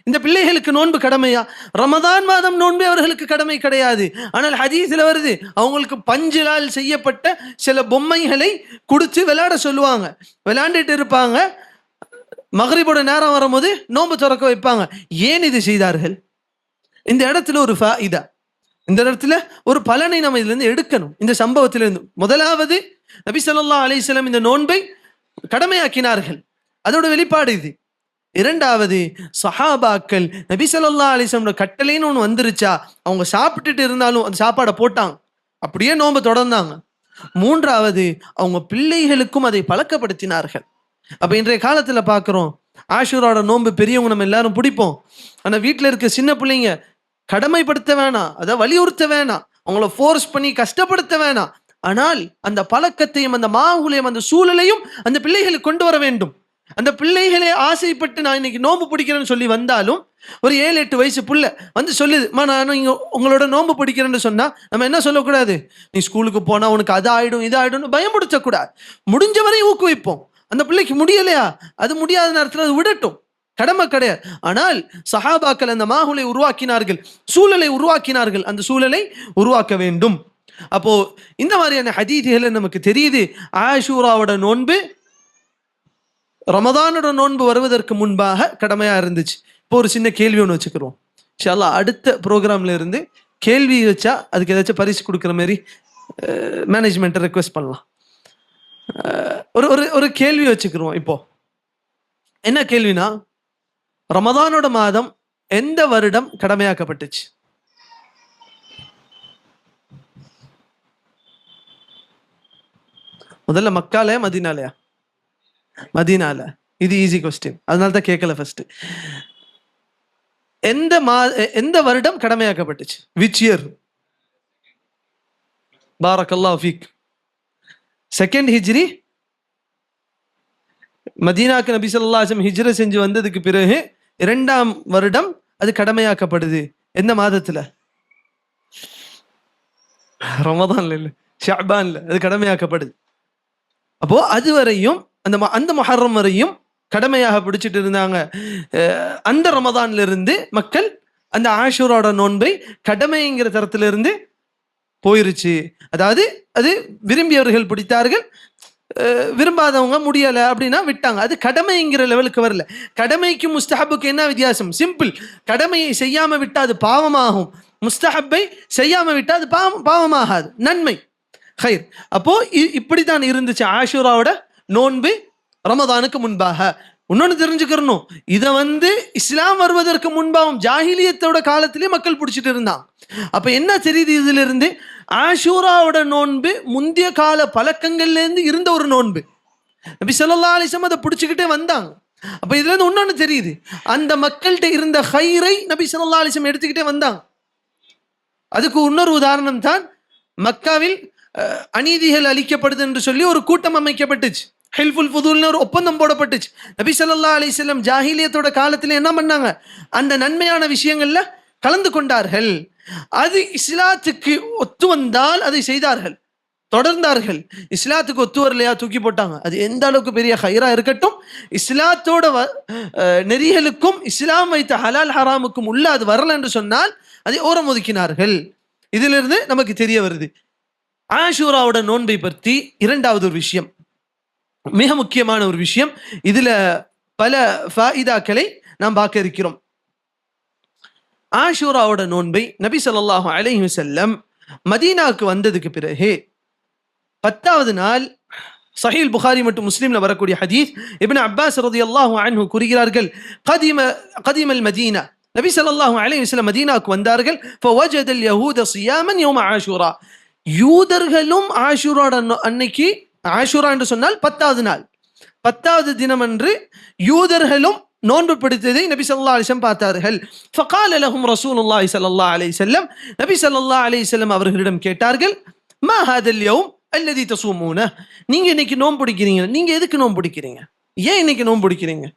இந்த பிள்ளைகளுக்கு நோன்பு கடமையா? ரமதான் மாதம் நோன்பே அவர்களுக்கு கடமை கிடையாது. ஆனால் ஹதீஸ்ல வருது, அவங்களுக்கு பஞ்சிலால் செய்யப்பட்ட சில பொம்மைகளை கொடுத்து விளையாட சொல்லுவாங்க, விளையாண்டுட்டு இருப்பாங்க. மகரிபோட நேரம் வரும்போது நோன்பு திறக்க வைப்பாங்க. ஏன் இது செய்தார்கள்? இந்த இடத்துல ஒரு ஃபாயிதா, இந்த இடத்துல ஒரு பலனை நம்ம இதுல இருந்து எடுக்கணும். இந்த சம்பவத்திலிருந்து முதலாவது, நபி ஸல்லல்லாஹு அலைஹி வஸல்லம் இந்த நோன்பை கடமையாக்கினார்கள், அதோட வெளிப்பாடு இது. இரண்டாவது, சஹாபாக்கள் நபி ஸல்லல்லாஹு அலைஹி வஸல்லம் கட்டளைன்னு ஒன்று வந்துருச்சா, அவங்க சாப்பிட்டுட்டு இருந்தாலும் அந்த சாப்பாடை போட்டாங்க, அப்படியே நோன்பை தொடர்ந்தாங்க. மூன்றாவது, அவங்க பிள்ளைகளுக்கும் அதை பழக்கப்படுத்தினார்கள். அப்ப இன்றைய காலத்துல பாக்குறோம், ஆஷூராவோட நோன்பு பெரியவங்க நம்ம எல்லாரும் பிடிப்போம், ஆனா வீட்டுல இருக்க சின்ன பிள்ளைங்க கடமைப்படுத்த வேணாம், அதை வலியுறுத்த வேணாம், அவங்கள ஃபோர்ஸ் பண்ணி கஷ்டப்படுத்த வேணாம். ஆனால் அந்த பழக்கத்தையும் அந்த மாவுலையும் அந்த சூழலையும் அந்த பிள்ளைகளுக்கு கொண்டு வர வேண்டும். அந்த பிள்ளைகளே ஆசைப்பட்டு நான் இன்னைக்கு நோன்பு பிடிக்கிறேன்னு சொல்லி வந்தாலும் ஒரு 7-8 வயசு புள்ள வந்து சொல்லுது, நான் இங்க உங்களோட நோன்பு பிடிக்கிறேன்னு சொன்னா நம்ம என்ன சொல்லக்கூடாது, நீ ஸ்கூலுக்கு போனா உனக்கு அது ஆயிடும் இது ஆயிடும்னு பயமுடுத்தக்கூடாது. முடிஞ்ச வரை ஊக்குவிப்போம். அந்த பிள்ளைக்கு முடியலையா, அது முடியாத நேரத்தில் அது விடட்டும், கடமை கிடையாது. ஆனால் சஹாபாக்கள் அந்த மாஹுலை உருவாக்கினார்கள், சூழலை உருவாக்கினார்கள், அந்த சூழலை உருவாக்க வேண்டும். அப்போ இந்த மாதிரியான ஹதீதுகளை நமக்கு தெரியுது. ஆஷூராவோட நோன்பு ரமதானோட நோன்பு வருவதற்கு முன்பாக கடமையா இருந்துச்சு. இப்போ ஒரு சின்ன கேள்வி ஒன்று வச்சுக்கிறோம். இன்ஷா அல்லாஹ் அடுத்த ப்ரோக்ராம்ல இருந்து கேள்வி வச்சா அதுக்கு ஏதாச்சும் பரிசு கொடுக்குற மாதிரி மேனேஜ்மெண்ட்டை ரெக்வெஸ்ட் பண்ணலாம். ஒரு ஒரு கேள்வி வச்சுக்கிறோம். இப்போ என்ன கேள்வினா, ரமதானோட மாதம் எந்த வருடம் கடமையாக்கப்பட்டுச்சு? முதல்ல மக்காலயா மதீனாலயா? மதீனால. இது ஈஸி கொஸ்டின், அதனால தான் கேட்கல. ஃபர்ஸ்ட் எந்த வருடம் கடமையாக்கப்பட்டுச்சு? Which year? பாரக்கல்லாஹு ஃபீக். செகண்ட் ஹிஜ்ரி. மதீனாக்கு நபி ஸல்லல்லாஹு அலைஹி வஸல்லம் ஹிஜ்ர செஞ்சு வந்ததுக்கு பிறகு 2ஆம் வருடம் அது கடமையாக்கப்படுது. எந்த மாதத்துல? ரமதான்ல இல்ல, ஷஅபான்ல அது கடமையாக்கப்படுது. அப்போ அது வரையும் அந்த முஹர்ரம் வரையும் கடமையாக பிடிச்சிட்டு இருந்தாங்க. அந்த ரமதான்ல இருந்து மக்கள் அந்த ஆஷூராவோட நோன்பை கடமைங்கிற தரத்திலிருந்து போயிருச்சு. அதாவது அது விரும்பியவர்கள் பிடித்தார்கள், விரும்பாதவங்க முடியலை அப்படின்னா விட்டாங்க. அது கடமைங்கிற லெவலுக்கு வரல. கடமைக்கு முஸ்தஹபுக்கு என்ன வித்தியாசம்? சிம்பிள். கடமையை செய்யாம விட்டா அது பாவமாகும், முஸ்தஹப்பை செய்யாம விட்டா அது பாவமாகாது, நன்மை, ஹைர். அப்போ இப்படித்தான் இருந்துச்சு ஆஷூராவோட நோன்பு ரமதானுக்கு முன்பாக. இன்னொன்னு தெரிஞ்சுக்கிறணும், இதை இஸ்லாம் வருவதற்கு முன்பாகவும் ஜாஹிலியத்தோட காலத்திலே மக்கள் பிடிச்சிட்டு இருந்தான். அப்ப என்ன தெரியுது இதுல இருந்து? ஆஷூராவோட நோன்பு முந்தைய கால பழக்கங்கள்ல இருந்து இருந்த ஒரு நோன்பு. நபி ஸல்லல்லாஹு அலைஹி வஸல்லம் அதை பிடிச்சுக்கிட்டே வந்தாங்க. அப்ப இதுல இருந்து இன்னொன்னு தெரியுது, அந்த மக்கள்கிட்ட இருந்த ஹைரை நபி ஸல்லல்லாஹு அலைஹி வஸல்லம் எடுத்துக்கிட்டே வந்தாங்க. அதுக்கு இன்னொரு உதாரணம் தான், மக்காவில் அநீதிகள் அளிக்கப்படுது என்று சொல்லி ஒரு கூட்டம் அமைக்கப்பட்டுச்சு. ஹில்ஃபுல் ஃபுதூல்னு ஒரு ஒப்பந்தம் போடப்பட்டுச்சு. நபி ஸல்லல்லாஹு அலைஹி வஸல்லம் ஜாஹிலியத்தோட காலத்துல என்ன பண்ணாங்க? அந்த நன்மையான விஷயங்கள்ல கலந்து கொண்டார்கள். அது இஸ்லாத்துக்கு ஒத்து வந்தால் அதை செய்தார்கள், தொடர்ந்தார்கள். இஸ்லாத்துக்கு ஒத்து வரலையா தூக்கி போட்டாங்க. அது எந்த அளவுக்கு பெரிய ஹைரா இருக்கட்டும், இஸ்லாத்தோட நெறிகளுக்கும் இஸ்லாம் வைத்த ஹலால் ஹராமுக்கும் உள்ள அது வரல என்று சொன்னால் அதை ஓரம் ஒதுக்கினார்கள். இதிலிருந்து நமக்கு தெரிய வருது ஆஷூராவோட நோன்பை பற்றி இரண்டாவது ஒரு விஷயம், மிக முக்கியமான ஒரு விஷயம். இதுல பல ஃபாயிதாக்களை நாம் பார்க்க இருக்கிறோம். ஆஷூராவோட நோன்பை நபி ஸல்லல்லாஹு அலைஹி வஸல்லம் மதீனாவுக்கு வந்ததுக்கு பிறகு 10வது நாள், சஹீஹ் புகாரி மற்றும் முஸ்லிம்ல வரக்கூடிய ஹதீஸ், இப்னு அப்பாஸ் ரலியல்லாஹு அன்ஹு கூறுகிறார்கள், கதிமல் மதீனா, நபி ஸல்லல்லாஹு அலைஹி வஸல்லம் மதீனாவுக்கு வந்தார்கள். ஃபவஜதல் யஹூத ஸியாமன் யௌம ஆஷூரா, யூதர்களும் ஆஷூராட அன்னைக்கு, ஆஷூரா என்று சொன்னால் 10வது நாள், 10வது தினம் அன்று யூதர்களும் நோன்பு பிடித்ததை நபி ஸல்லல்லாஹு அலைஹி வஸல்லம் பார்த்தார்கள். ஃபகால லஹும் ரசூலுல்லாஹி ஸல்லல்லாஹு அலைஹி வஸல்லம், நபி ஸல்லல்லாஹு அலைஹி வஸல்லம் அவர்களிடம் கேட்டார்கள், மா ஹாதல் யௌம் அல்லதி தஸூமூன, நீங்க இன்னைக்கு நோன்பு பிடிக்கிறீங்க, நீங்க எதுக்கு நோன்பு பிடிக்கிறீங்க, ஏன் இன்னைக்கு நோன்பு பிடிக்கிறீங்க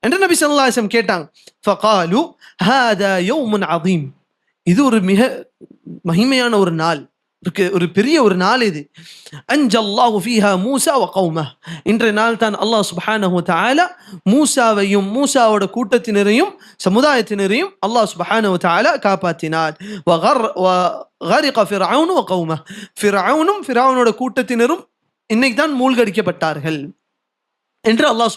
என்று நபி ஸல்லல்லாஹு அலைஹி வஸல்லம் கேட்டாங்க. ஃபகாலு ஹாதா யௌமுன் அதீம், இது ஒரு மிக மகிமையான ஒரு நாள், ஒரு பெரிய ஒரு நாள் இது. அன்ஜல்லாஹு ஃபீஹா மூஸா வ கௌமஹ், இன்றைய நாள் தான் அல்லாஹ் சுப்ஹானஹு வ தஆலா மூஸாவையும் மூஸாவோட கூட்டத்தினரையும் சமுதாயத்தினரையும் அல்லாஹ் சுப்ஹானஹு வ தஆலா காப்பாற்றினார். வ கரிக ஃபிர்அவுன் வ கௌமஹ், ஃபிர்அவுனும் ஃபிர்அவுனோட கூட்டத்தினரும் இன்னைக்கு தான் மூழ்கடிக்கப்பட்டார்கள் என்று அல்லாஹ்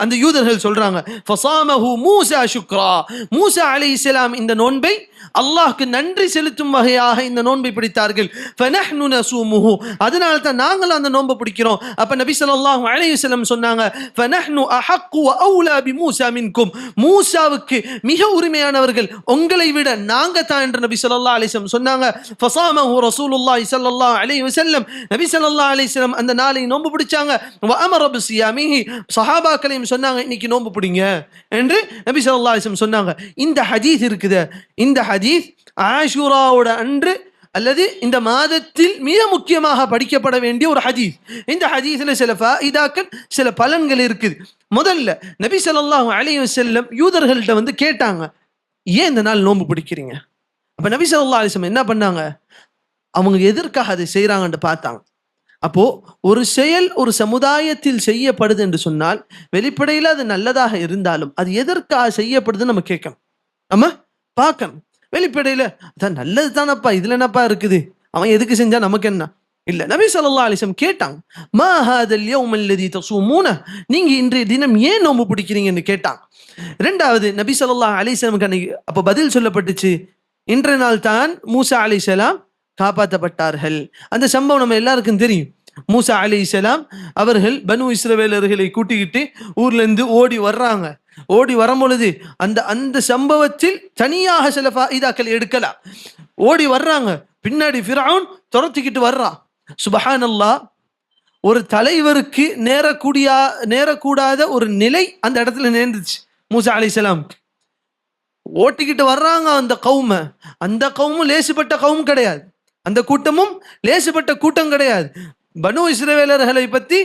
அந்த யூதர்கள் சொல்றாங்க. ஃபஸாமஹு மூஸா ஷுக்ரா, மூஸா அலைஹிஸ்ஸலாம் இந்த நோன்பை அல்லாஹ்க்கு நன்றி செலுத்தும் வகையாக இந்த நோன்பை பிடித்தார்கள். ஃபனஹ்னு நஸூமுஹு, அதனால தான் நாங்கள் அந்த நோன்பை பிடிக்கிறோம். அப்ப நபி ஸல்லல்லாஹு அலைஹி வஸல்லம் சொன்னாங்க, ஃபனஹ்னு அஹக்கு வ அவுலா பிமூஸா மின்கும், மூஸாவுக்கு மிக உரிமையானவர்கள் உங்களை விட நாங்க தான் என்று நபி ஸல்லல்லாஹு அலைஹி வஸல்லம் சொன்னாங்க. ஃபஸாமஹு ரசூலுல்லாஹி ஸல்லல்லாஹு அலைஹி வஸல்லம், நபி ஸல்லல்லாஹு அலைஹி வஸல்லம் அந்த நாளை நோன்பு பிடிச்சாங்க. வ அமர பிஸியாமிஹி, சஹாபாக்களையும் சொன்னாங்க இன்னைக்கு நோன்பு பிடிங்க என்று நபி ஸல்லல்லாஹு அலைஹி வஸல்லம் சொன்னாங்க. இந்த ஹதீஸ் இருக்குது, இந்த ஹதீஸ் ஆஷூராவோட அன்று அல்லது இந்த மாதத்தில் மிக முக்கியமாக படிக்கப்பட வேண்டிய ஒரு ஹதீஸ். இந்த ஹதீஸ்ல சில ஃபாயிதாக்கள், சில பலன்கள் இருக்குது. முதல்ல நபி ஸல்லல்லாஹு அலைஹி வஸல்லம் யூதர்கள்ட்ட வந்து கேட்டாங்க, ஏன் இந்த நாள் நோன்பு பிடிக்கிறீங்க? அப்ப நபி ஸல்லல்லாஹு அலைஹி வஸல்லம் என்ன பண்ணாங்க? அவங்க எதற்காக அதை செய்யறாங்கன்னு பார்த்தாங்க. அப்போ ஒரு செயல் ஒரு சமுதாயத்தில் செய்யப்படுது என்று சொன்னால் வெளிப்படையில் அது நல்லதாக இருந்தாலும் அது எதற்காக செய்யப்படுதுன்னு நம்ம கேட்கணும், நம்ம பார்க்கணும். வெளிப்படையில அதான் நல்லது தானப்பா, இதுல என்னப்பா இருக்குது, அவன் எதுக்கு செஞ்சா நமக்கு என்ன? இல்ல, நபி ஸல்லல்லாஹு அலைஹி வஸல்லம் கேட்டாங்க, மா ஹாதல் யௌம் அல்லதி தஸூமூன, நீங்க இன்றைய தினம் ஏன் நோன்பு பிடிக்கிறீங்கன்னு கேட்டாங்க. இரண்டாவது நபி ஸல்லல்லாஹு அலைஹி வஸல்லம் அப்ப பதில் சொல்லப்பட்டுச்சு, இன்றைய நாள் தான் மூசா அலைஹிஸ்ஸலாம் காப்பாற்றப்பட்டார்கள். அந்த சம்பவம் நம்ம எல்லாருக்கும் தெரியும். மூசா அலைஹிஸ்ஸலாம் அவர்கள் பனு இஸ்ரவேலர்களை கூட்டிக்கிட்டு ஊர்ல இருந்து ஓடி வர்றாங்க. ஓடி வரும் பொழுது அந்த அந்த சம்பவத்தில் தனியாக சில ஃபாயிதாக்கள் எடுக்கலாம். ஓடி வர்றாங்க, பின்னாடி ஃபிரௌன் துரத்திக்கிட்டு வர்றான். சுப்ஹானல்லாஹ், ஒரு தலைவருக்கு நேரக்கூடாத ஒரு நிலை அந்த இடத்துல நேர்ந்துச்சு மூசா அலைஹிஸ்ஸலாம். ஓட்டிக்கிட்டு வர்றாங்க அந்த கவுமும் லேசுப்பட்ட கவும் கிடையாது, அந்த கூட்டமும் லேசுப்பட்ட கூட்டம் கிடையாது. பனு இஸ்ரவேலர்களை பத்தி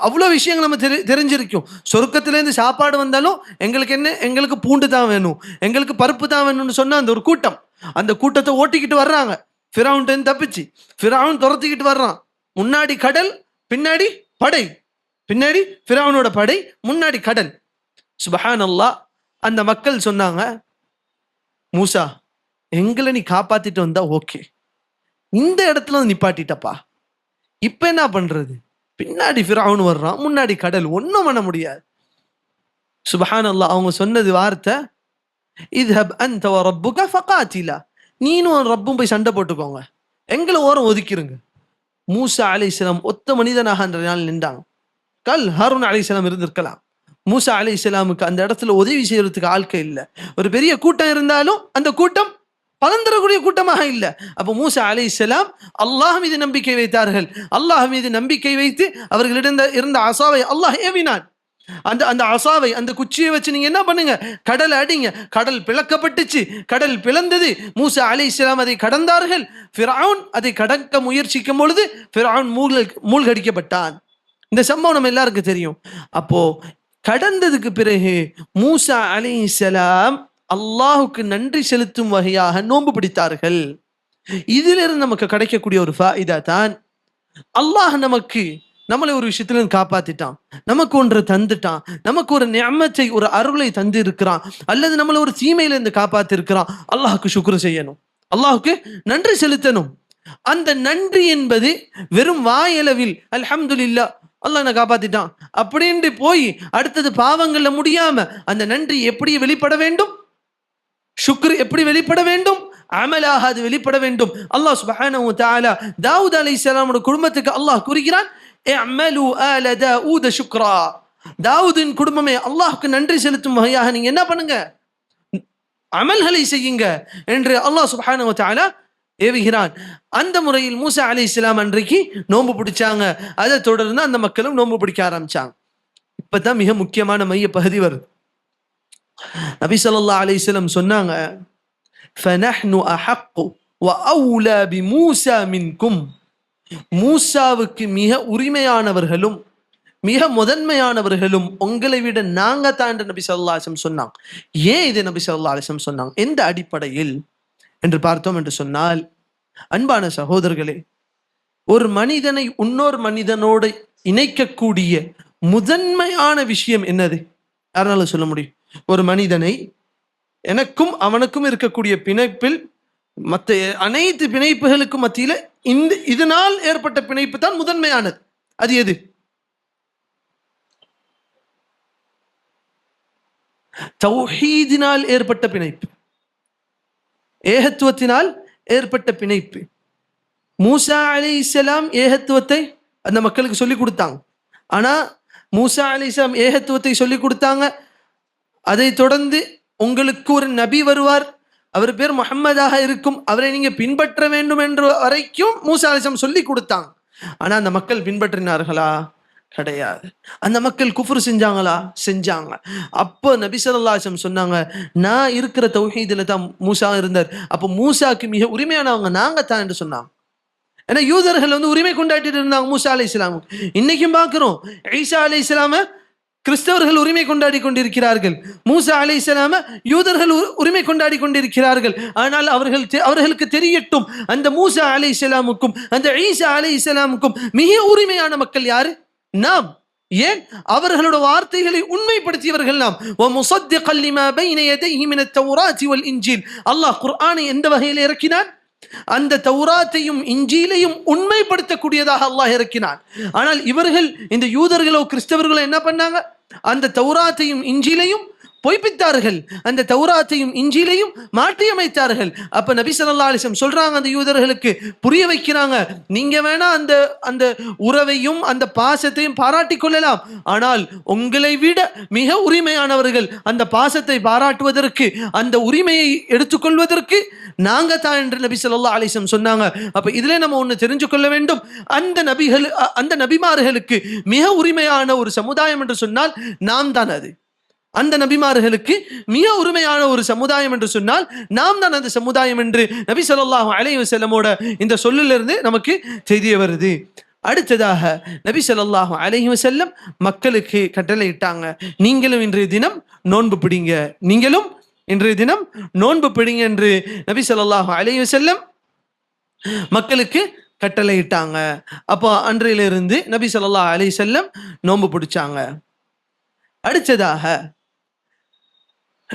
அவ்வளோ விஷயங்கள் நம்ம தெரிஞ்சிருக்கும். சொர்க்கத்திலேருந்து சாப்பாடு வந்தாலும் எங்களுக்கு என்ன, எங்களுக்கு பூண்டு தான் வேணும், எங்களுக்கு பருப்பு தான் வேணும்னு சொன்ன அந்த ஒரு கூட்டம், அந்த கூட்டத்தை ஓட்டிக்கிட்டு வர்றாங்க. ஃபிரௌன் தப்பிச்சு ஃபிரௌன் துரத்திக்கிட்டு வர்றான். முன்னாடி கடல், பின்னாடி படை, பின்னாடி ஃபிரௌனோட படை, முன்னாடி கடல். சுப்ஹானல்லாஹ், அந்த மக்கள் சொன்னாங்க, மூசா எங்களை நீ காப்பாத்திட்டு வந்தா ஓகே, இந்த இடத்துல நிப்பாட்டிட்டப்பா, இப்ப என்ன பண்றது? பின்னாடி ஃபிரௌன் வர்றான், முன்னாடி கடல், ஒன்றும் பண்ண முடியாது. சுப்ஹானல்லாஹ், அவங்க சொன்னது வார்த்தை, இத்ஹப் அன்த வ ரப்புக ஃபகாத்திலா, நீனும் ரப்பும் போய் சண்டை போட்டுக்கோங்க, எங்களை ஓரம் ஒதுக்கிருங்க. மூசா அலைஹிஸ்ஸலாம் ஒத்த மனிதனாக அந்த நாள் நின்றாங்க. ஹாரூன் அலைஹிஸ்ஸலாம் இருந்திருக்கலாம். மூசா அலைஹிஸ்ஸலாமுக்கு அந்த இடத்துல உதவி செய்யறதுக்கு ஆட்கள் இல்லை. ஒரு பெரிய கூட்டம் இருந்தாலும் அந்த கூட்டம் பலந்தரக்கூடிய கூட்டமாக இல்லை. அப்போ மூசா அலைஹிஸ்ஸலாம் அல்லாஹ் மீது நம்பிக்கை வைத்தார்கள். அல்லாஹ் மீது நம்பிக்கை வைத்து அவர்களிடம் இருந்த அசாவை அல்லாஹ் ஏவினான். அந்த அசாவை, அந்த குச்சியை வச்சு நீங்க என்ன பண்ணுங்க, கடல் அடிங்க. கடல் பிளக்கப்பட்டுச்சு, கடல் பிளந்தது. மூசா அலைஹிஸ்ஸலாம் அதை கடந்தார்கள். ஃபிரௌன் அதை கடக்க முயற்சிக்கும் பொழுது ஃபிரௌன் மூழ்கடிக்கப்பட்டான். இந்த சம்பவம் நம்ம எல்லாருக்கும் தெரியும். அப்போ கடந்ததுக்கு பிறகு மூசா அலைஹிஸ்ஸலாம் அல்லாஹுக்கு நன்றி செலுத்தும் வகையாக நோன்பு பிடித்தார்கள். இதிலிருந்து நமக்கு கிடைக்கக்கூடிய ஒரு ஃபாயிதா தான், அல்லாஹ் நம்மளை ஒரு விஷயத்துல காப்பாத்திட்டான், நமக்கு ஒன்று தந்துட்டான், நமக்கு ஒரு நிஅமத்தை, ஒரு அருளை தந்து இருக்கிறான், அல்லது நம்மளை ஒரு தீமையில இருந்து காப்பாத்தி இருக்கிறான். அல்லாஹுக்கு சுக்ர் செய்யணும், அல்லாஹுக்கு நன்றி செலுத்தணும். அந்த நன்றி என்பது வெறும் வாயளவில் அல்ஹம்துலில்லாஹ் அல்லாஹ் என்ன காப்பாத்திட்டான் அப்படின்ட்டு போய் அடுத்தது பாவங்கள்ல முடியாம அந்த நன்றி எப்படி வெளிப்பட வேண்டும், சுக்ர் எப்படி வெளிப்பட வேண்டும், அமலாக அது வெளிப்பட வேண்டும். அல்லாஹ் சுப்ஹானஹு வ தஆலா தாவூத் அலைஹிஸ்ஸலாமோட குடும்பத்துக்கு அல்லாஹ் கூறுகிறான், இஅமலு ஆல தாவூத ஷுக்ரா, தாவூதின் குடும்பமே அல்லாஹ்வுக்கு நன்றி செலுத்தும் வகையாக நீங்க என்ன பண்ணுங்க, அமல்களை செய்யுங்க என்று அல்லாஹ் சுப்ஹானஹு வ தஆலா ஏவுகிறான். அந்த முறையில் மூசா அலைஹிஸ்ஸலாம் அன்றைக்கு நோன்பு பிடிச்சாங்க. அதை தொடர்ந்து அந்த மக்களும் நோன்பு பிடிக்க ஆரம்பிச்சாங்க. இப்பதான் மிக முக்கியமான மைய பகுதி வருது. நபி ஸல்லல்லாஹு அலைஹி வஸல்லம் சொன்னாங்க, ஃபனஹ்னு அஹக்கு வ அவுலா பிமூசா மின்கும், மூசாவுக்கு மிக உரிமையானவர்களும் மிக முதன்மையானவர்களும் உங்களை விட நாங்க தான் என்று நபி ஸல்லல்லாஹு அலைஹி வஸல்லம் சொன்னாங்க. ஏன் இதை நபி ஸல்லல்லாஹு அலைஹி வஸல்லம் சொன்னாங்க, எந்த அடிப்படையில் என்று பார்த்தோம் என்று சொன்னால், அன்பான சகோதரர்களே, ஒரு மனிதனை இன்னொரு மனிதனோடு இணைக்கக்கூடிய முதன்மையான விஷயம் என்னது? யாரால சொல்ல முடியும்? ஒரு மனிதனை எனக்கும் அவனுக்கும் இருக்கக்கூடிய பிணைப்பில் மற்ற அனைத்து பிணைப்புகளுக்கும் மத்தியில இதனால் ஏற்பட்ட பிணைப்பு தான் முதன்மையானது. அது எது? தௌஹீதினால் ஏற்பட்ட பிணைப்பு, ஏகத்துவத்தினால் ஏற்பட்ட பிணைப்பு. மூசா அலைஹிஸ்ஸலாம் ஏகத்துவத்தை அந்த மக்களுக்கு சொல்லிக் கொடுத்தாங்க. ஆனா மூசா அலைஹிஸ்ஸலாம் ஏகத்துவத்தை சொல்லிக் கொடுத்தாங்க. அதை தொடர்ந்து உங்களுக்கு ஒரு நபி வருவார், அவர் பேர் முஹம்மதாக இருக்கும், அவரை நீங்க பின்பற்ற வேண்டும் என்ற வரைக்கும் மூசா அலைஹிஸ்ஸலாம் சொல்லி கொடுத்தாங்க. ஆனா அந்த மக்கள் பின்பற்றினார்களா? கிடையாது. அந்த மக்கள் குஃப்ர் செஞ்சாங்களா? செஞ்சாங்க. அப்போ நபி ஸல்லல்லாஹு அலைஹி வஸல்லம் சொன்னாங்க, நான் இருக்கிற தௌஹீதுல தான் மூசா இருந்தார். அப்போ மூசாக்கு மிக உரிமையானவங்க நாங்க தான் என்று சொன்னாங்க. ஏன்னா யூதர்கள் உரிமை கொண்டாடிட்டு இருந்தாங்க மூசா அலைஹிஸ்ஸலாம். இன்னைக்கும் பார்க்கிறோம், ஈசா அலைஹிஸ்ஸலாம கிறிஸ்தவர்கள் உரிமை கொண்டாடி கொண்டிருக்கிறார்கள், மூசா அலைஹிஸ்ஸலாம யூதர்கள் உரிமை கொண்டாடி கொண்டிருக்கிறார்கள். ஆனால் அவர்களுக்கு தெரியட்டும், அந்த மூசா அலைஹிஸ்ஸலாமுக்கும் அந்த ஈசா அலைஹிஸ்ஸலாமுக்கும் மிக உரிமையான மக்கள் யாரு? நாம். ஏன்? அவர்களோட வார்த்தைகளை உண்மைப்படுத்தியவர்கள் நாம். وَمُصَدِّقًا لِمَا بَيْنَ يَدَيْهِ مِنَ التَّوْرَاةِ وَالْإِنْجِيلِ. அல்லாஹ் குர்ஆனை எந்த வகையில் இறக்கினான்? அந்த தௌராத்தையும் இன்ஜீலையும் உண்மைப்படுத்தக்கூடியதாக அல்லாஹ் இறக்கினான். ஆனால் இவர்கள், இந்த யூதர்களோ கிறிஸ்தவர்களோ என்ன பண்ணாங்க? அந்த தௌராத்தையும் இன்ஜீலையும் பொய்ப்பித்தார்கள், அந்த தௌராத்தையும் இன்ஜீலையும் மாற்றி அமைத்தார்கள். அப்ப நபி ஸல்லல்லாஹு அலைஹி வஸல்லம் சொல்றாங்க, அந்த யூதர்களுக்கு புரிய வைக்கிறாங்க, நீங்க வேணா அந்த உறவையும் அந்த பாசத்தையும் பாராட்டிக் கொள்ளலாம், ஆனால் உங்களை விட மிக உரிமையானவர்கள் அந்த பாசத்தை பாராட்டுவதற்கு, அந்த உரிமையை எடுத்துக்கொள்வதற்கு நாங்க தான் என்று நபி ஸல்லல்லாஹு அலைஹி வஸல்லம் சொன்னாங்க. அப்ப இதுல நம்ம ஒண்ணு தெரிஞ்சு கொள்ள வேண்டும், அந்த நபிமார்களுக்கு மிக உரிமையான ஒரு சமுதாயம் என்று சொன்னால் நாம் தான். அது அந்த நபிமார்களுக்கு மிக உரிமையான ஒரு சமுதாயம் என்று சொன்னால் நாம் தான் அந்த சமுதாயம் என்று நபி ஸல்லல்லாஹு அலைஹி வஸல்லமோட இந்த சொல்லிலிருந்து நமக்கு தெரிய வருது. அடுத்ததாக நபி ஸல்லல்லாஹு அலைஹி வஸல்லம் மக்களுக்கு கட்டளையிட்டாங்க, நீங்களும் இன்றைய தினம் நோன்பு பிடிங்க, நீங்களும் இன்றைய தினம் நோன்பு பிடிங்க என்று நபி ஸல்லல்லாஹு அலைஹி வஸல்லம் மக்களுக்கு கட்டளையிட்டாங்க. அப்போ அன்றையிலிருந்து நபி ஸல்லல்லாஹு அலைஹி வஸல்லம் நோன்பு பிடிச்சாங்க. அடுத்ததாக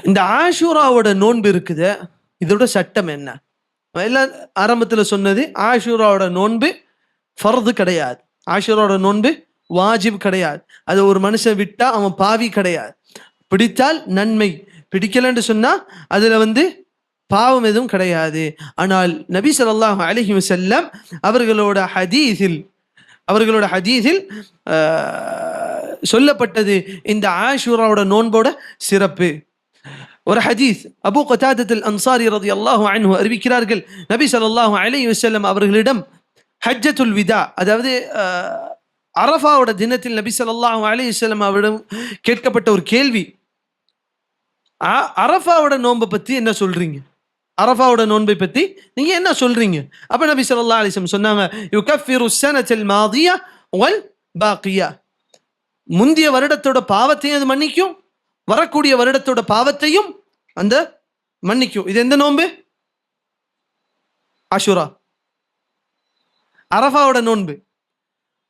இந்த ஆஷூராவோட நோன்பு இருக்குது, இதோட சட்டம் என்ன? எல்லாம் ஆரம்பத்தில் சொன்னது, ஆஷூராவோட நோன்பு ஃபர்து கிடையாது, ஆஷூராவோட நோன்பு வாஜிப் கிடையாது, அது ஒரு மனுஷன் விட்டா அவன் பாவி கிடையாது, பிடித்தால் நன்மை, பிடிக்கலன்னு சொன்னா அதுல பாவம் எதுவும் கிடையாது. ஆனால் நபி ஸல்லல்லாஹு அலைஹி வஸல்லம் அவர்களோட ஹதீஸில் சொல்லப்பட்டது இந்த ஆஷூராவோட நோன்போட சிறப்பு. ஒரு ஹதீஸ் அபூ கதாதத் அல்-அன்சாரி ரலியல்லாஹு அன்ஹு அறிவிக்கிறார்கள், நபி ஸல்லல்லாஹு அலைஹி வஸல்லம் அவர்களிடம் ஹஜ்ஜத்துல் விதா, அதாவது அரஃபாவோட தினத்தில் நபி ஸல்லல்லாஹு அலைஹி வஸல்லம் அவரிடம் கேட்கப்பட்ட ஒரு கேள்வி, அரஃபாவோட நோன்பை பத்தி என்ன சொல்றீங்க? அரஃபாவோட நோன்பை பத்தி நீங்க என்ன சொல்றீங்க? அப்ப நபி ஸல்லல்லாஹு அலைஹி வஸல்லம் சொன்னாங்க, யுகஃபிரு ஸனத்தல் மாதியா வல் பாக்கியா, முந்திய வருடத்தோட பாவத்தையும் அது மன்னிக்கும், வரக்கூடிய வருடத்தோட பாவத்தையும் அந்த மன்னிக்கும். இது எந்த நோன்பு? ஆஷூரா, அரஃபாவோட நோன்பு.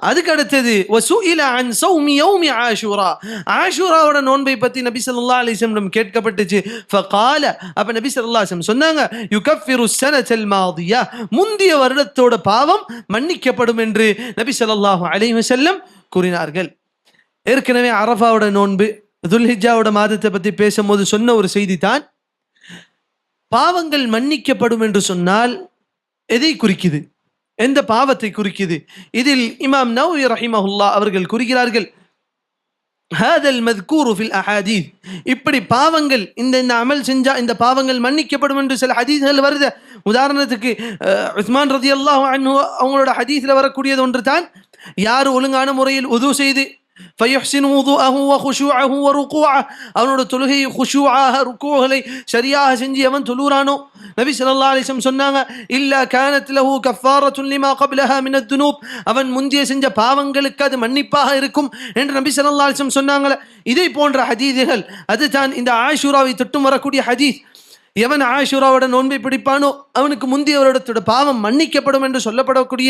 அதுக்கு அடுத்தது வசுஇல அன் ஸௌமி யௌமி ஆஷூரா, ஆஷூராவோட நோன்பை பத்தி நபி ஸல்லல்லாஹு அலைஹி வஸல்லம் கேட்கப்பட்டுச்சு. ஃபகால, அப்ப நபி ஸல்லல்லாஹு அலைஹி வஸல்லம் சொன்னாங்க, யுகஃபிரு ஸனத்தல் மாதியா, முந்திய வருடத்தோட பாவம் மன்னிக்கப்படும் என்று நபி ஸல்லல்லாஹு அலைஹி வஸல்லம் கூறினார்கள். ஏற்கனவே அரஃபாவோட நோன்பு, துல்ஹிஜ்ஜாவோட மாதத்தை பத்தி பேசும்போது சொன்ன ஒரு செய்தி தான், பாவங்கள் மன்னிக்கப்படும் என்று சொன்னால் எதை குறிக்குது? எந்த பாவத்தை குறிக்குது? இதில் இமாம் நவவி ரஹிமஹுல்லாஹ் அவர்கள் கூறுகிறார்கள், ஹாதல் மذ்கூரு ஃபில் அஹாதீஸ், இப்படி பாவங்கள் இந்த அமல் செஞ்சா இந்த பாவங்கள் மன்னிக்கப்படும் என்று சில ஹதீஸ்கள் வருது. உதாரணத்துக்கு உஸ்மான் ரலியல்லாஹு அன்ஹு அவங்களோட ஹதீஸ்ல வரக்கூடியது ஒன்று தான், யார் ஒழுங்கான முறையில் உது செய்து فيحسن وضوءه وخشوعه وركوعه, அவனோட தொழுகை குஷூஆக ருக்கூகளை சரியாக செஞ்சு அவன் தொழுறானோ, நபி ஸல்லல்லாஹு அலைஹி வஸல்லம் சொன்னாங்க, இல்லா கானத் லஹு கஃபாரத்துன் லிமா قبلها من الذنوب, அவன் முந்திய செஞ்ச பாவங்களுக்கு அது மன்னிப்பாக இருக்கும் என்று நபி ஸல்லல்லாஹு அலைஹி வஸல்லம் சொன்னாங்க. இதை போன்ற ஹதீஸ்கள், அதுதான் இந்த ஆஷூராவை தொட்டும் வரக்கூடிய ஹதீஸ். எவன் ஆஷூராவோட நோன்பை பிடிப்பானோ அவனுக்கு முந்தைய வருடத்தோட பாவம் மன்னிக்கப்படும் என்று சொல்லப்படக்கூடிய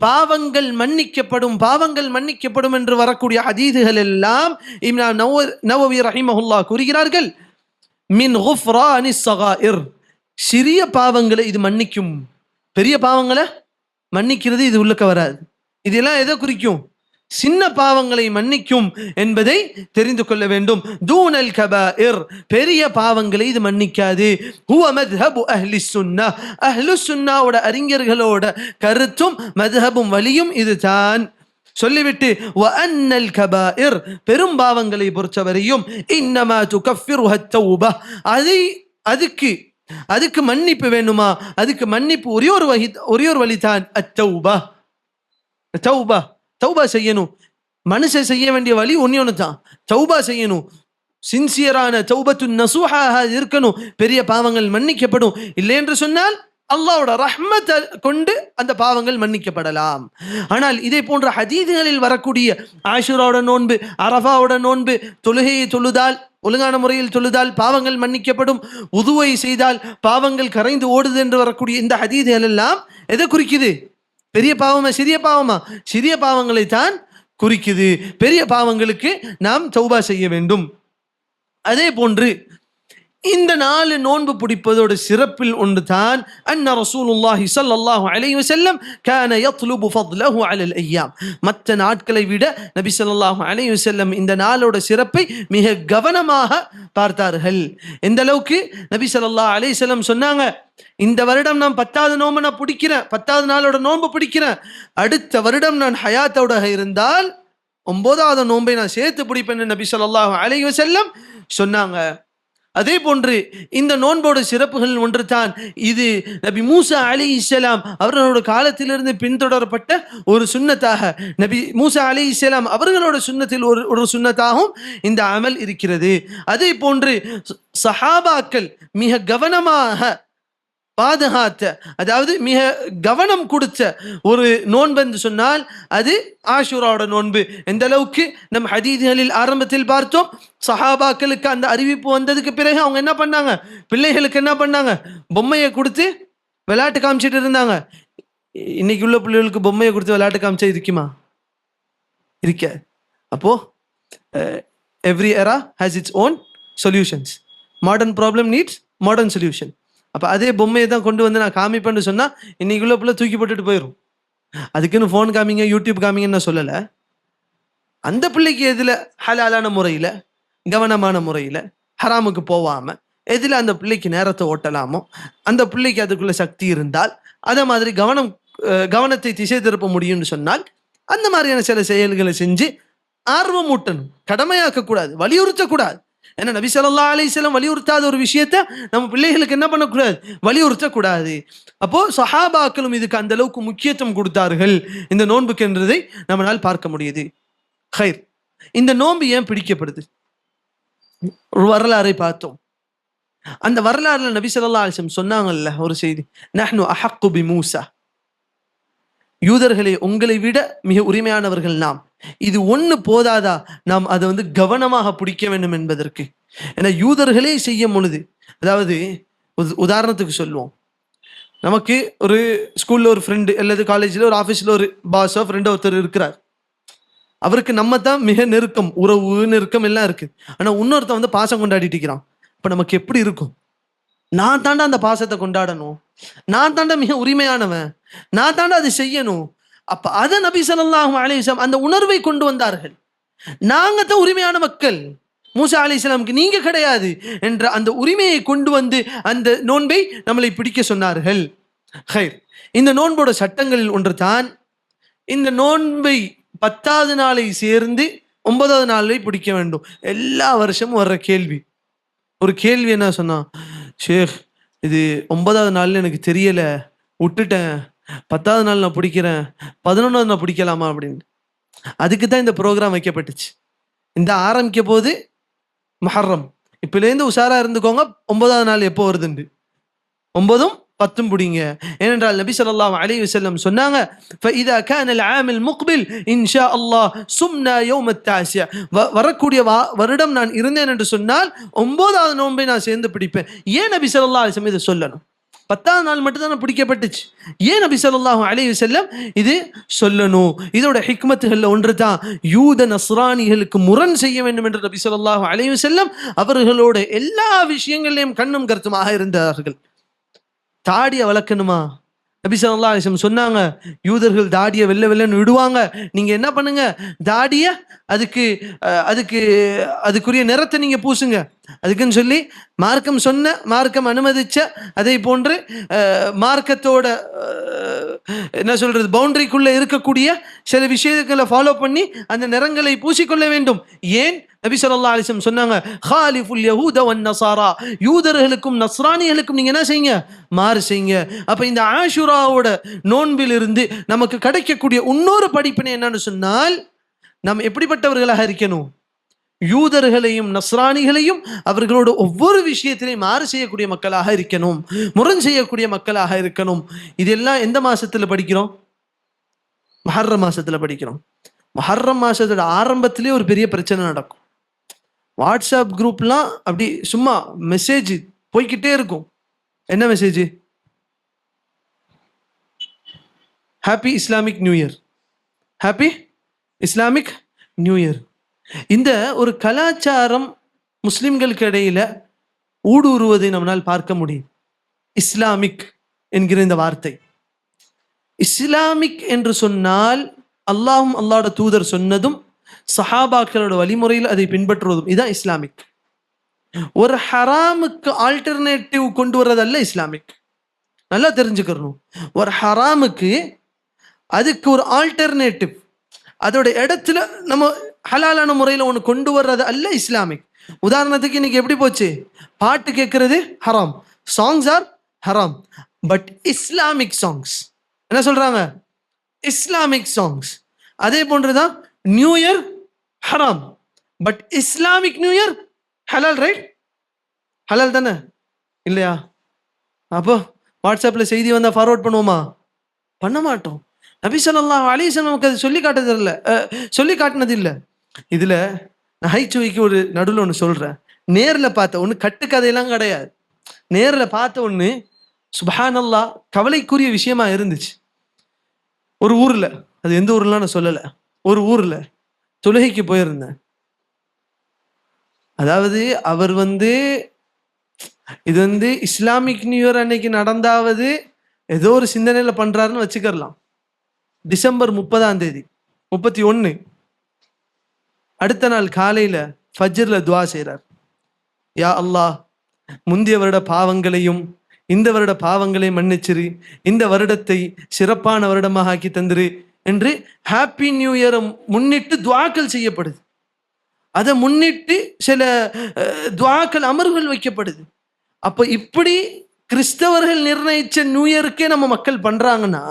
பாவங்கள் மன்னிக்கப்படும் என்று வரக்கூடிய ஹதீதுகள் எல்லாம் இமாம் நவவி ரஹிமஹுல்லாஹ் கூறுகிறார்கள், மின் குஃப்ரானிஸ் ஸகாயிர், சிறிய பாவங்களை இது மன்னிக்கும், பெரிய பாவங்களை மன்னிக்கிறது இது உள்ளக்க வராது. இதெல்லாம் எதை குறிக்கும்? சின்ன பாவங்களை மன்னிக்கும் என்பதை தெரிந்து கொள்ள வேண்டும். தூனல் கபாயிர், பெரிய பாவங்களை இது மன்னிக்காது. ஹுவ மத்ஹபு அஹ்லி சுன்னா, அஹ்லு சுன்னாவோட அறிஞர்களோட கருத்தும் மத்ஹபும் வழியும் இதுதான். சொல்லிவிட்டு வ அன்னல் கபாயிர், பெரும் பாவங்களை பொறுத்தவரையும் இன்னமா துகஃபிருஹ தௌபா, அதுக்கு மன்னிப்பு வேணுமா? அதுக்கு மன்னிப்பு ஒரே ஒரு வழி தான், அத்தௌபா. தௌபா செய்யணும். மனுஷன் செய்ய வேண்டிய வழி ஒன்று தான், தௌபா செய்யணும். சின்சியரான தௌபத்து நசூஹாக இருக்கணும். பெரிய பாவங்கள் மன்னிக்கப்படும். இல்லை என்று சொன்னால் அல்லாஹ்வோட ரஹ்மத்தை கொண்டு அந்த பாவங்கள் மன்னிக்கப்படலாம். ஆனால் இதே போன்ற ஹதீதுகளில் வரக்கூடிய ஆஷுராவோட நோன்பு, அரஃபாவோட நோன்பு, தொழுகையை தொழுதால், ஒழுங்கான முறையில் தொழுதால் பாவங்கள் மன்னிக்கப்படும், உதுவை செய்தால் பாவங்கள் கரைந்து ஓடுது என்று வரக்கூடிய இந்த ஹதீதுகள் எல்லாம் எதை குறிக்குது? பெரிய பாவமா சிறிய பாவமா? சிறிய பாவங்களை தான் குறிக்குது. பெரிய பாவங்களுக்கு நாம் தௌபா செய்ய வேண்டும். அதே போன்று இந்த 4 நோன்பு பிடிப்பதோட சிறப்பில் ஒன்று தான் அன்ன ரசூலுல்லாஹி ஸல்லல்லாஹு அலைஹி வஸல்லம் கான யத்லுபு ஃபضله على الايام. மற்ற நாட்களை விட நபி ஸல்லல்லாஹு அலைஹி வஸல்லம் இந்த நாளோட சிறப்பை மிக கவனமாக பார்த்தார்கள். எந்த அளவுக்கு நபி ஸல்லல்லாஹு அலைஹி வஸல்லம் சொன்னாங்க, இந்த வருடம் நான் 10வது நோன்பை நான் பிடிக்கிறேன், 10வது நாளோட நோன்பு பிடிக்கிறேன், அடுத்த வருடம் நான் ஹயாத்தோட இருந்தால் 9வது நோன்பை நான் சேர்த்து பிடிப்பேன் நபி ஸல்லல்லாஹு அலைஹி வஸல்லம் சொன்னாங்க. அதே போன்று இந்த நோன்போட சிறப்புகள் ஒன்று தான் இது நபி மூசா அலைஹிஸ்ஸலாம் அவர்களோட காலத்திலிருந்து பின்தொடரப்பட்ட ஒரு சுன்னத்தாக, நபி மூசா அலைஹிஸ்ஸலாம் அவர்களோட சுன்னத்தில் ஒரு சுன்னத்தாகவும் இந்த அமல் இருக்கிறது. அதே போன்று சஹாபாக்கள் மிக கவனமாக பாதுகாத்த, அதாவது மிக கவனம் கொடுத்த ஒரு நோன்பு என்று சொன்னால் அது ஆஷுராவோட நோன்பு. எந்த அளவுக்கு நம் ஹதீதுகளில் ஆரம்பத்தில் பார்த்தோம், சஹாபாக்களுக்கு அந்த அறிவிப்பு வந்ததுக்கு பிறகு அவங்க என்ன பண்ணாங்க, பிள்ளைகளுக்கு என்ன பண்ணாங்க, பொம்மையை கொடுத்து விளையாட்டு காமிச்சிட்டு இருந்தாங்க. இன்னைக்கு உள்ள பிள்ளைகளுக்கு பொம்மையை கொடுத்து விளையாட்டு காமிச்சா இருக்குமா? இருக்க. அப்போ every era has its own solutions. Modern problem needs modern solution. அப்போ அதே பொம்மையை தான் கொண்டு வந்து நான் காமிப்பேன்னு சொன்னால் இன்னைக்குள்ள பிள்ளை தூக்கி போட்டுட்டு போயிடும். அதுக்குன்னு ஃபோன் காமிங்க, யூடியூப் காமிங்கன்னு நான் சொல்லலை. அந்த பிள்ளைக்கு எதில் ஹலாலான முறையில், கவனமான முறையில், ஹராமுக்கு போகாமல் எதில் அந்த பிள்ளைக்கு நேரத்தை ஓட்டலாமோ, அந்த பிள்ளைக்கு அதுக்குள்ள சக்தி இருந்தால் அதை மாதிரி கவனத்தை திசை திருப்ப முடியும்னு சொன்னால் அந்த மாதிரியான சில செயல்களை செஞ்சு ஆர்வம் ஊட்டணும். கடமையாக்கக்கூடாது, வலியுறுத்தக்கூடாது. ஏன்னா நபி ஸல்லல்லாஹு அலைஹி வஸல்லம் வலியுறுத்தாத ஒரு விஷயத்த நம்ம பிள்ளைகளுக்கு என்ன பண்ணக்கூடாது, வலியுறுத்தக்கூடாது. அப்போ சஹாபாக்களும் இதுக்கு அந்த அளவுக்கு முக்கியத்துவம் கொடுத்தார்கள் இந்த நோன்புக்கு என்றதை நம்மளால் பார்க்க முடியுது. ஹைர், இந்த நோன்பு ஏன் பிடிக்கப்படுது? ஒரு வரலாறை பார்த்தோம். அந்த வரலாறுல நபி ஸல்லல்லாஹு அலைஹி வஸல்லம் சொன்னாங்கல்ல ஒரு செய்தி, நஹ்னு அஹக்கு பி மூசா, யூதர்களே உங்களை விட மிக உரிமையானவர்கள் நாம். இது ஒன்று போதாதா, நாம் அதை கவனமாக பிடிக்க வேண்டும் என்பதற்கு. ஏன்னா யூதர்களே செய்யும் பொழுது, அதாவது உதாரணத்துக்கு சொல்லுவோம், நமக்கு ஒரு ஸ்கூல்ல ஒரு ஃப்ரெண்டு அல்லது காலேஜில் ஒரு ஆஃபீஸில் ஒரு பாஸோ ஃப்ரெண்டோ ஒருத்தர் இருக்கிறார். அவருக்கு நம்ம தான் மிக நெருக்கம், உறவு நெருக்கம் எல்லாம் இருக்கு. ஆனால் இன்னொருத்தன் பாசம் கொண்டாடிட்டு இருக்கிறான். இப்போ நமக்கு எப்படி இருக்கும்? நான் தாண்டா அந்த பாசத்தை கொண்டாடணும், நான் தாண்டா மிக உரிமையானவன், நான் தாண்டா அதை செய்யணும். அப்ப அதை நபி ஸல்லல்லாஹு அலைஹி வஸல்லம் அந்த உணர்வை கொண்டு வந்தார்கள். நாங்க தான் உரிமையான மக்கள், மூசா அலைஹிஸ்ஸலாமுக்கு நீங்க கிடையாது என்ற அந்த உரிமையை கொண்டு வந்து அந்த நோன்பை நம்மளை பிடிக்க சொன்னார்கள். ஹைர், இந்த நோன்போட சட்டங்களில் ஒன்று தான் இந்த நோன்பை 10வது நாளை சேர்ந்து 9வது நாளை பிடிக்க வேண்டும். எல்லா வருஷமும் வர்ற கேள்வி, ஒரு கேள்வி என்ன சொன்னா, ஷேக் இது 9வது நாள்ல எனக்கு தெரியல, விட்டுட்டேன், 10வது நாள் நான் பிடிக்கிறேன், 11வது நான் பிடிக்கலாமா அப்படின்னு. அதுக்கு தான் இந்த ப்ரோக்ராம் வைக்கப்பட்டுச்சு. இந்த ஆரம்பிக்க போது முஹர்ரம், இப்பலேருந்து உஷாரா இருந்துக்கோங்க, 9வது நாள் எப்போ வருதுண்டு, 9ம் 10ம் பிடிங்க. ஏனென்றால் நபி ஸல்லல்லாஹு அலைஹி வஸல்லம் சொன்னாங்க, فإذا كان العام المقبل إن شاء الله صمنا يوم التاسع, வரக்கூடிய வருடம் நான் இருந்தேன் என்று சொன்னால் 9வது நோன்பை நான் சேர்ந்து பிடிப்பேன். ஏன் நபி ஸல்லல்லாஹு அலைஹி வஸல்லம் இதை சொல்லணும்? 10வது நாள் மட்டும் தான் பிடிக்கப்பட்டுச்சு. ஏன் நபி ஸல்லல்லாஹு அலைஹி வஸல்லம் இது சொல்லணும்? இதோட ஹிக்மத்துகள்ல ஒன்று தான் யூத நஸ்ரானிகளுக்கு முரண் செய்ய வேண்டும் என்று நபி ஸல்லல்லாஹு அலைஹி வஸல்லம் அவர்களோட எல்லா விஷயங்களையும் கண்ணும் கருத்துமாக இருந்தார்கள். தாடியை வளர்க்கணுமா? நபி ஸல்லல்லாஹு அலைஹி வஸல்லம் சொன்னாங்க, யூதர்கள் தாடியை வெள்ளன்னு விடுவாங்க, நீங்க என்ன பண்ணுங்க, தாடியை அதுக்குரிய நிறத்தை நீங்க பூசுங்க. அதுக்குன்னு சொல்லி மார்க்கம் அனுமதிச்ச, அதே போன்று மார்க்கத்தோட என்ன சொல்றது, பவுண்டரிக்குள்ள இருக்கக்கூடிய சில விஷயங்களை ஃபாலோ பண்ணி அந்த நிறங்களை பூசிக்கொள்ள வேண்டும். ஏன் நபி ஸல்லல்லாஹு அலைஹி வஸல்லம் சொன்னாங்க, காலிஃபுல் யஹூத வன் நஸாரா, யூதர்களுக்கும் நஸ்ரானிகளுக்கும் நீங்க என்ன செய்யுங்க, மாறு செய்யுங்க. அப்ப இந்த ஆஷுராவோட நோன்பிலிருந்து நமக்கு கிடைக்கக்கூடிய இன்னொரு படிப்பினை என்னன்னு சொன்னால், நாம் எப்படிப்பட்டவர்களாக இருக்கணும்? யூதர்களையும் நஸ்ரானிகளையும் அவர்களோட ஒவ்வொரு விஷயத்திலையும் மாறு செய்யக்கூடிய மக்களாக இருக்கணும், முரண் செய்யக்கூடிய மக்களாக இருக்கணும். இதெல்லாம் எந்த மாசத்துல படிக்கிறோம்? முஹர்ரம் மாசத்துல படிக்கிறோம். முஹர்ரம் மாசத்தோட ஆரம்பத்திலே ஒரு பெரிய பிரச்சனை நடக்கும். வாட்ஸ்அப் குரூப்லாம் அப்படி சும்மா மெசேஜ் போய்கிட்டே இருக்கும். என்ன message? Happy Islamic new year, happy Islamic new year. இந்த ஒரு கலாச்சாரம் முஸ்லிம்களுக்கு இடையில ஊடுருவதை நம்மால் பார்க்க முடியும். இஸ்லாமிக் என்கிற இந்த வார்த்தை, இஸ்லாமிக் என்று சொன்னால் அல்லாஹும் அல்லாஹ்வுடைய தூதர் சொன்னதும் சஹாபாக்களோட வழிமுறையில் அதை பின்பற்றுவதும் இதுதான் இஸ்லாமிக். ஒரு ஹராமுக்கு ஆல்டர்னேட்டிவ் கொண்டு வர்றதல்ல இஸ்லாமிக். நல்லா தெரிஞ்சுக்கணும். ஒரு ஹராமுக்கு அதுக்கு ஒரு ஆல்டர்னேட்டிவ், அதோட இடத்துல நம்ம ஹலாலான முறையில் ஒன்று கொண்டு வர்றது அல்ல இஸ்லாமிக். உதாரணத்துக்கு இன்னைக்கு எப்படி போச்சு? பாட்டு கேட்கறது ஹராம், சாங்ஸ் ஆர் ஹராம், பட் இஸ்லாமிக் சாங்ஸ் என்ன சொல்றாங்க? Islamic songs. அதே போன்றுதான் நியூ இயர் ஹராம், பட் இஸ்லாமிக் நியூ இயர் ஹலால், ரைட்? ஹலால் தானே, இல்லையா? அப்போ வாட்ஸ்அப்ல செய்தி வந்தா ஃபார்வர்ட் பண்ணுவோமா? பண்ண மாட்டோம். நபி ஸல்லல்லாஹு அலைஹி வஸல்லம் நமக்கு அது சொல்லி காட்டினது இல்லை. இதுல நகைச்சுவைக்கு ஒரு நடுவில் ஒன்று சொல்றேன். நேர்ல பார்த்த ஒன்று, கட்டுக்கதையெல்லாம் கிடையாது, நேர்ல பார்த்த ஒன்று சுப்ஹானல்லாஹ் கவலைக்குரிய விஷயமா இருந்துச்சு. ஒரு ஊர்ல, அது எந்த ஊர்லாம் நான் சொல்லலை, ஒரு ஊர்ல தொழுகைக்கு போயிருந்தேன். அதாவது அவர் இது இஸ்லாமிக் நியூ இயர் அன்னைக்கு நடந்தாவது ஏதோ ஒரு சிந்தனையில பண்றாருன்னு வச்சுக்கலாம். டிசம்பர் 30 31 அடுத்த நாள் காலையில ஃபஜ்ர்ல துவா செய்றார். யா அல்லாஹ், முந்தைய வருட பாவங்களையும் இந்த வருட பாவங்களையும் மன்னிச்சிரு, இந்த வருடத்தை சிறப்பான வருடமாக ஆக்கி தந்துரு என்று ஹாப்பி நியூ இயரை முன்னிட்டு துவாக்கள் செய்யப்படுது. அதை முன்னிட்டு சில துவாக்கள் அமர்வுகள் வைக்கப்படுது. அப்ப இப்படி கிறிஸ்தவர்கள் நிர்ணயிச்ச நியூ இயருக்கே நம்ம மக்கள் பண்றாங்கன்னா,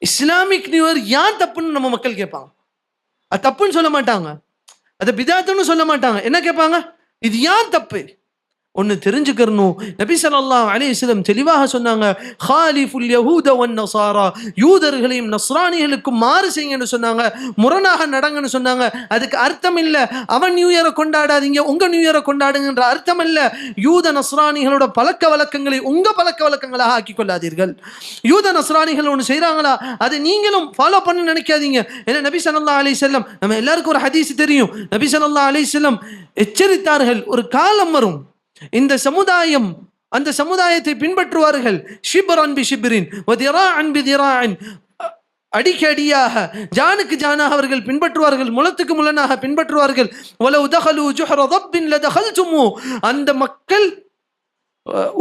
இஸ்லாமிக் நியூ இயர் ஏன் தப்புன்னு நம்ம மக்கள் கேட்பாங்க. அது தப்புன்னு சொல்ல மாட்டாங்க, அதை பிதாத்துன்னு சொல்ல மாட்டாங்க. என்ன கேட்பாங்க? இது ஏன் தப்பு? ஒன்னு தெரிஞ்சுக்கணும். நபி ஸல்லல்லாஹு அலைஹி வஸல்லம் தெளிவாக சொன்னாங்க, ஹாலிஃபுல் யஹூத வன் நஸாரா, யூதர்களையும் நஸ்ரானிகளுக்கும் மாறு செய்யுங்கன்னு சொன்னாங்க, முரணாக நடங்கன்னு சொன்னாங்க. அதுக்கு அர்த்தம் இல்ல அவன் நியூ இயரை கொண்டாடாதீங்க, உங்க நியூ இயரை கொண்டாடுங்கன்ற அர்த்தம் இல்ல. யூத நஸ்ரானிகளோட பழக்க வழக்கங்களை உங்க பழக்க வழக்கங்களாக ஆக்கி கொள்ளாதீர்கள். யூத நஸ்ரானிகள் ஒன்று செய்யறாங்களா, அதை நீங்களும் ஃபாலோ பண்ண நினைக்காதீங்க. ஏன்னா நபி ஸல்லல்லாஹு அலைஹி வஸல்லம், நம்ம எல்லாருக்கும் ஒரு ஹதீஸ் தெரியும், நபி ஸல்லல்லாஹு அலைஹி வஸல்லம் எச்சரித்தார்கள், ஒரு காலம் வரும் இந்த சமுதாயம் அந்த சமுதாயத்தை பின்பற்றுவார்கள். ஷிப்ரன் பி ஷிப்ரின் வ திராஅன் பி திராஅன், அடிக்கடியாக ஜானுக்கு ஜானாக அவர்கள் பின்பற்றுவார்கள், முலத்துக்கு முலனாக பின்பற்றுவார்கள். வலவ் தகலு ஜுஹர தப்பின் லதகல்துமு, அந்த மக்கள்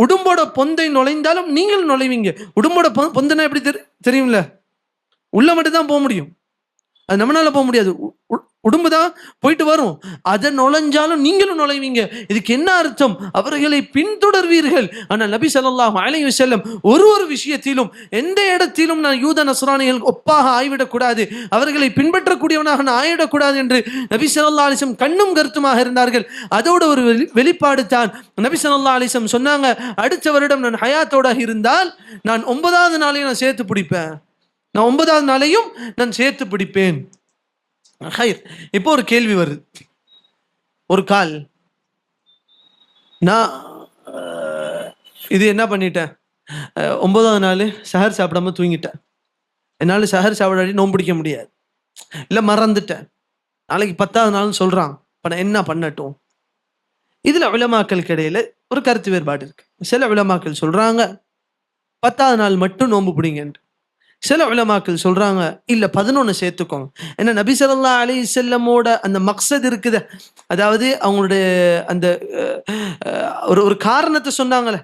உடும்போட பொந்தை நுழைந்தாலும் நீங்கள் நுழைவீங்க. உடும்போட பொந்துனா எப்படி தெரியும்ல, உள்ள மட்டும் தான் போக முடியும், அது நம்மளால போக முடியாது. உடம்பு தான் போயிட்டு வரும், அதை நுழைஞ்சாலும் நீங்களும் நுழைவீங்க. இதுக்கு என்ன அர்த்தம்? அவர்களை பின்தொடர்வீர்கள். ஆனால் நபி ஸல்லல்லாஹு அலைஹி வஸல்லம் ஒரு விஷயத்திலும் எந்த இடத்திலும் நான் யூத நஸ்ரானிகள் ஒப்பாக ஆய்விடக்கூடாது, அவர்களை பின்பற்றக்கூடியவனாக நான் ஆயிடக்கூடாது என்று நபி ஸல்லல்லாஹு அலைஹி வஸல்லம் கண்ணும் கருத்துமாக இருந்தார்கள். அதோட ஒரு வெளிப்பாடு தான் நபி ஸல்லல்லாஹு அலைஹி வஸல்லம் சொன்னாங்க, அடுத்த வருடம் நான் ஹயாத்தோட இருந்தால் நான் 9வது நாளையும் நான் சேர்த்து பிடிப்பேன், நான் 9வது நாளையும் நான் சேர்த்து பிடிப்பேன். இப்போ ஒரு கேள்வி வருது. ஒரு கால் நான் இது என்ன பண்ணிட்டேன், 9வது நாள் சஹர் சாப்பிடாம தூங்கிட்டேன், என்னால் சஹர் சாப்பிடாடி நோன்பு பிடிக்க முடியாது, இல்லை மறந்துட்டேன், நாளைக்கு 10வது நாள்னு சொல்றான், இப்போ நான் என்ன பண்ணட்டும்? இதுல உலமாக்களுக்கு இடையில ஒரு கருத்து வேறுபாடு இருக்கு. சில உலமாக்கள் சொல்றாங்க 10வது நாள் மட்டும் நோன்பு பிடிங்கன்னு, சில உலமாக்கள் சொல்றாங்க இல்ல 11 சேர்த்துக்கோங்க. ஏன்னா நபி ஸல்லல்லாஹு அலைஹி வஸல்லமோட அந்த மக்சத் இருக்குது, அதாவது அவங்களுடைய அந்த ஒரு காரணத்தை சொன்னாங்களே,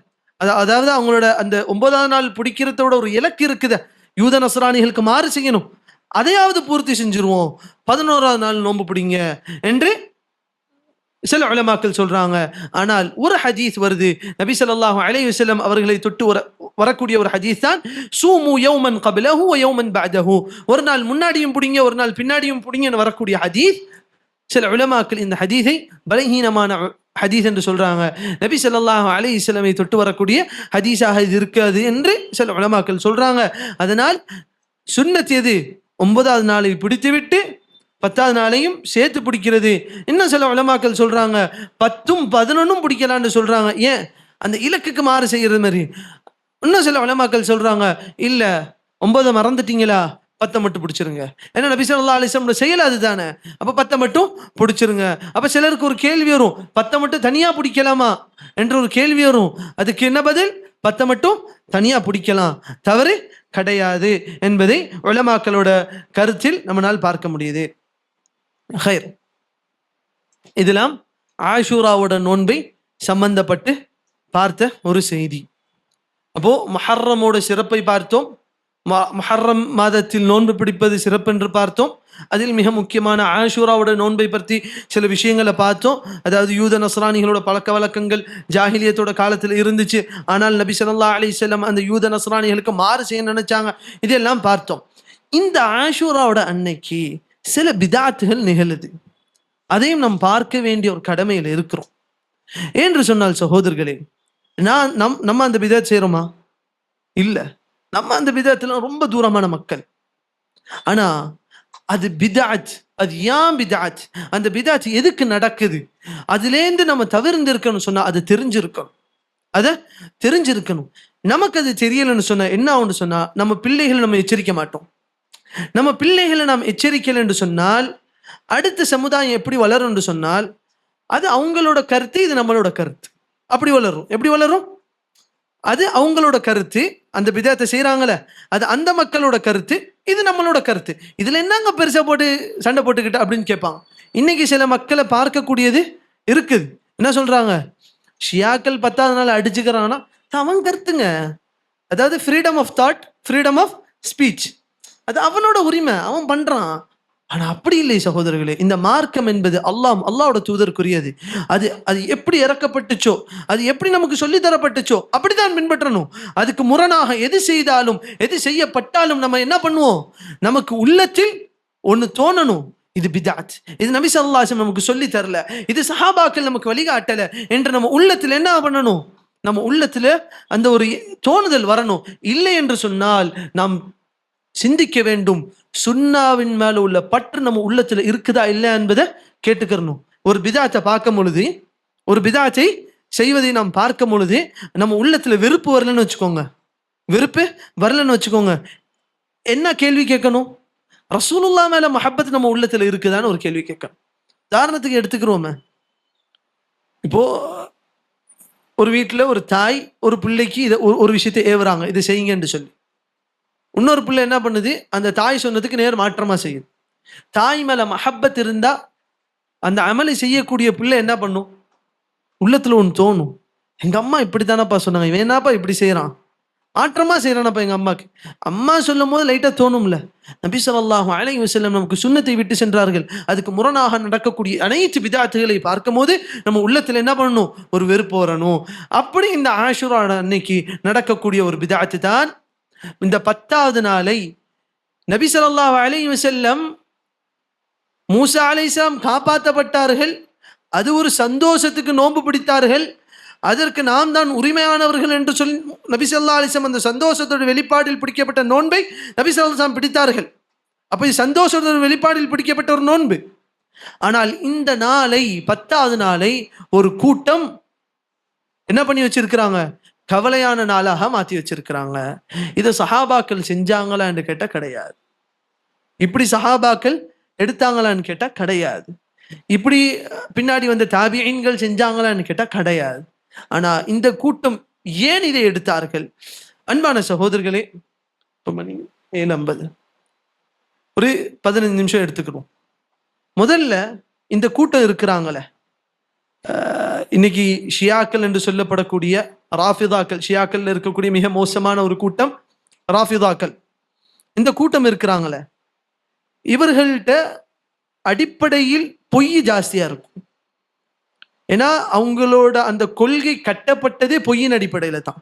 அதாவது அவங்களோட அந்த 9வது நாள் பிடிக்கிறதோட ஒரு இலக்கு இருக்குது, யூத நஸ்ரானிகளுக்கு மாறு செய்யணும், அதையாவது பூர்த்தி செஞ்சிருவோம், 11வது நாள் நோன்பு பிடிங்க என்று சில உலமாக்கள் சொல்றாங்க. ஆனால் ஒரு ஹதீஸ் வருது, நபி ஸல்லல்லாஹு அலைஹி வஸல்லம் அவர்களை தொட்டு வரக்கூடிய ஒரு ஹதீஸ் தான், சூமு யௌமன் கப்லஹு வ யௌமன் பஅதஹு. ஒரு நாள் முன்னாடியும் புடிங்க, ஒரு நாள் பின்னாடியும் புடிங்கன்னு வரக்கூடிய ஹதீஸ். சில உலமாக்கள் இந்த ஹதீஸை பலஹீனமான ஹதீஸ் என்று சொல்றாங்க. நபி ஸல்லல்லாஹு அலைஹி வஸல்லமை தொட்டு வரக்கூடிய ஹதீஸாக இது இருக்காது என்று சில உலமாக்கள் சொல்றாங்க. அதனால் சுன்னத் எது? 9வது நாளை பிடித்துவிட்டு 10வது நாளையும் சேர்த்து பிடிக்கிறது. இன்னும் சில உலமாக்கள் சொல்றாங்க 10ம் 11ம் பிடிக்கலான்னு சொல்றாங்க. ஏன்? அந்த இலக்குக்கு மாறு செய்யறது மாதிரி. இன்னும் சில உலமாக்கள் சொல்றாங்க இல்ல 9 மறந்துட்டீங்களா, 10 மட்டும் பிடிச்சிருங்க. ஏன்னா நபி ஸல்லல்லாஹு அலைஹி வஸல்லம் செயல் அதுதானே. அப்ப 10 மட்டும் பிடிச்சிருங்க. அப்ப சிலருக்கு ஒரு கேள்வி வரும், 10 மட்டும் தனியா பிடிக்கலாமா என்ற ஒரு கேள்வி வரும். அதுக்கு என்ன பதில்? 10 மட்டும் தனியா பிடிக்கலாம், தவறு கிடையாது என்பதை உலமாக்களோட கருத்தில் நம்மளால் பார்க்க முடியுது. ஹைர், இதெல்லாம் ஆஷூராவோட நோன்பை சம்பந்தப்பட்டு பார்த்த ஒரு செய்தி. அப்போ முஹர்ரமோட சிறப்பை பார்த்தோம். முஹர்ரம் மாதத்தில் நோன்பு பிடிப்பது சிறப்பு என்று பார்த்தோம். அதில் மிக முக்கியமான ஆஷூராவோட நோன்பை பற்றி சில விஷயங்களை பார்த்தோம். அதாவது யூத நஸ்ரானிகளோட பழக்க வழக்கங்கள் ஜாஹிலியத்தோட காலத்தில் இருந்துச்சு. ஆனால் நபி ஸல்லல்லாஹு அலைஹி வஸல்லம் அந்த யூத நஸ்ரானிகளுக்கு மாறு செய்ய நினைச்சாங்க. இதெல்லாம் பார்த்தோம். இந்த ஆஷூராவோட அன்னைக்கு சில பிதாத்துகள் நிகழுது. அதையும் நாம் பார்க்க வேண்டிய ஒரு கடமையில் இருக்கிறோம். என்று சொன்னால் சகோதரர்களே, நம்ம அந்த பிதாத் செய்யறோமா? இல்ல. நம்ம அந்த பிதாத்துல ரொம்ப தூரமான மக்கள். ஆனா அது பிதாத். அது ஏன் பிதாத்? அந்த பிதாத் எதுக்கு நடக்குது? அதுலேருந்து நம்ம தவிர்ந்து இருக்கணும் சொன்னா அது தெரிஞ்சிருக்கணும். அதை தெரிஞ்சிருக்கணும். நமக்கு அது தெரியலன்னு சொன்னா என்ன ஆகும்னு சொன்னா நம்ம பிள்ளைகளை நம்ம எச்சரிக்க மாட்டோம். நம்ம பிள்ளைகளை நாம் எச்சரிக்கலை என்று சொன்னால் அடுத்த சமுதாயம் எப்படி வளரும் என்று சொன்னால் அது அவங்களோட கருத்து, இது நம்மளோட கருத்து. அப்படி வளரும். எப்படி வளரும்? அது அவங்களோட கருத்து, அந்த பிதாத்தை செய்யறாங்களே அது அந்த மக்களோட கருத்து, இது நம்மளோட கருத்து. இதுல என்னங்க பெருசா போட்டு சண்டை போட்டுக்கிட்டு அப்படின்னு கேட்பாங்க. இன்னைக்கு சில மக்களை பார்க்கக்கூடியது இருக்குது. என்ன சொல்றாங்க? ஷியாக்கள் 10வது நாள் அடிச்சுக்கிறாங்கன்னா அவன் கருத்துங்க. அதாவது freedom of thought, freedom of speech, அது அவனோட உரிமை, அவன் பண்றான். ஆனா அப்படி இல்லை சகோதரர்களே. இந்த மார்க்கம் என்பது அல்லாஹ்வோட தூதருக்குரியது. அது அது எப்படி இறக்கப்பட்டுச்சோ, அது எப்படி நமக்கு சொல்லி தரப்பட்டுச்சோ அப்படித்தான் பின்பற்றணும். அதுக்கு முரணாக எது செய்தாலும் எது செய்யப்பட்டாலும் நம்ம என்ன பண்ணுவோம்? நமக்கு உள்ளத்தில் ஒண்ணு தோணணும், இது பிதாத், இது நபி ஸல்லல்லாஹு அலைஹி வஸல்லம் நமக்கு சொல்லி தரல, இது சஹாபாக்கள் நமக்கு வழிகாட்டல என்று நம்ம உள்ளத்தில் என்ன பண்ணணும்? நம்ம உள்ளத்துல அந்த ஒரு தோணுதல் வரணும். இல்லை என்று சொன்னால் நாம் சிந்திக்க வேண்டும். சுன்னாவின் மேல உள்ள பற்று நம்ம உள்ளத்துல இருக்குதா இல்லையா என்பதை கேட்டுக்கிறணும். ஒரு பிதாத்தை பார்க்கும் பொழுது, ஒரு பிதாத்தை செய்வதை நாம் பார்க்கும் பொழுது நம்ம உள்ளத்துல வெறுப்பு வரலன்னு வச்சுக்கோங்க, வெறுப்பு வரலன்னு வச்சுக்கோங்க, என்ன கேள்வி கேட்கணும்? ரசூலுல்லாஹ் மேல மஹப்பத் நம்ம உள்ளத்துல இருக்குதான்னு ஒரு கேள்வி கேட்கணும். உதாரணத்துக்கு எடுத்துக்கிறோமே, இப்போ ஒரு வீட்டுல ஒரு தாய் ஒரு பிள்ளைக்கு இதை ஒரு விஷயத்தை ஏவுறாங்க, இதை செய்யுங்கன்னு சொல்லி. இன்னொரு பிள்ளை என்ன பண்ணுது? அந்த தாய் சொன்னதுக்கு நேர் மாற்றமா செய்யுது. தாய் மேல மஹப்பத் இருந்தா அந்த அமலை செய்யக்கூடிய பிள்ளை என்ன பண்ணும்? உள்ளத்துல ஒன்று தோணும், எங்க அம்மா இப்படித்தானப்பா சொன்னாங்க, இவன் என்னப்பா இப்படி செய்யறான், மாற்றமா செய்யறானப்பா எங்க அம்மாக்கு. அம்மா சொல்லும் போது லைட்டா தோணும்ல. நபி ஸல்லல்லாஹு அலைஹி வஸல்லம் நமக்கு சுன்னத்தை விட்டு சென்றார்கள். அதுக்கு முரணாக நடக்கக்கூடிய அனைத்து பிதாத்துகளை பார்க்கும் போது நம்ம உள்ளத்துல என்ன பண்ணணும்? ஒரு வெறுப்பு வரணும். அப்படி இந்த ஆஷூரா அன்னைக்கு நடக்கக்கூடிய ஒரு பிதாத்து தான் இந்த 10வது நாளை நபி ஸல்லல்லாஹு அலைஹி வஸல்லம் மூசா அலைஹிஸ்ஸலாம் காப்பாற்றப்பட்டார்கள். அது ஒரு சந்தோஷத்துக்கு நோன்பு பிடித்தார்கள். அதற்கு நாம் தான் உரிமையானவர்கள் என்று சொல்லி நபி ஸல்லல்லாஹு அலைஹி வஸல்லம் அந்த சந்தோஷத்தோட வெளிப்பாடில் பிடிக்கப்பட்ட நோன்பை நபி ஸல்லல்லாஹு அலைஹி வஸல்லம் பிடித்தார்கள். அப்ப இது சந்தோஷத்தோட வெளிப்பாடில் பிடிக்கப்பட்ட ஒரு நோன்பு. ஆனால் இந்த நாளை 10வது நாளை ஒரு கூட்டம் என்ன பண்ணி வச்சிருக்கிறாங்க? கவலையான நாளாக மாற்றி வச்சிருக்கிறாங்க. இதை சஹாபாக்கள் செஞ்சாங்களா என்று கேட்டா கிடையாது. இப்படி சஹாபாக்கள் எடுத்தாங்களான்னு கேட்டா கிடையாது. இப்படி பின்னாடி வந்த தாபிஈன்கள் செஞ்சாங்களான்னு கேட்டா கிடையாது. ஆனா இந்த கூட்டம் ஏன் இதை எடுத்தார்கள்? அன்பான சகோதரர்களே, 7:50 ஒரு 15 நிமிஷம் எடுத்துக்கிறோம். முதல்ல இந்த கூட்டம் இருக்கிறாங்களே, இன்னைக்கு ஷியாக்கள் என்று சொல்லப்படக்கூடிய ராஃபிதாக்கள், ஷியாக்கள் இருக்கக்கூடிய மிக மோசமான ஒரு கூட்டம் ராஃபிதாக்கள். இந்த கூட்டம் இருக்கிறாங்களே, இவர்கள்ட்ட அடிப்படையில் பொய் ஜாஸ்தியா இருக்கும். ஏன்னா அவங்களோட அந்த கொள்கை கட்டப்பட்டதே பொய்யின் அடிப்படையில தான்.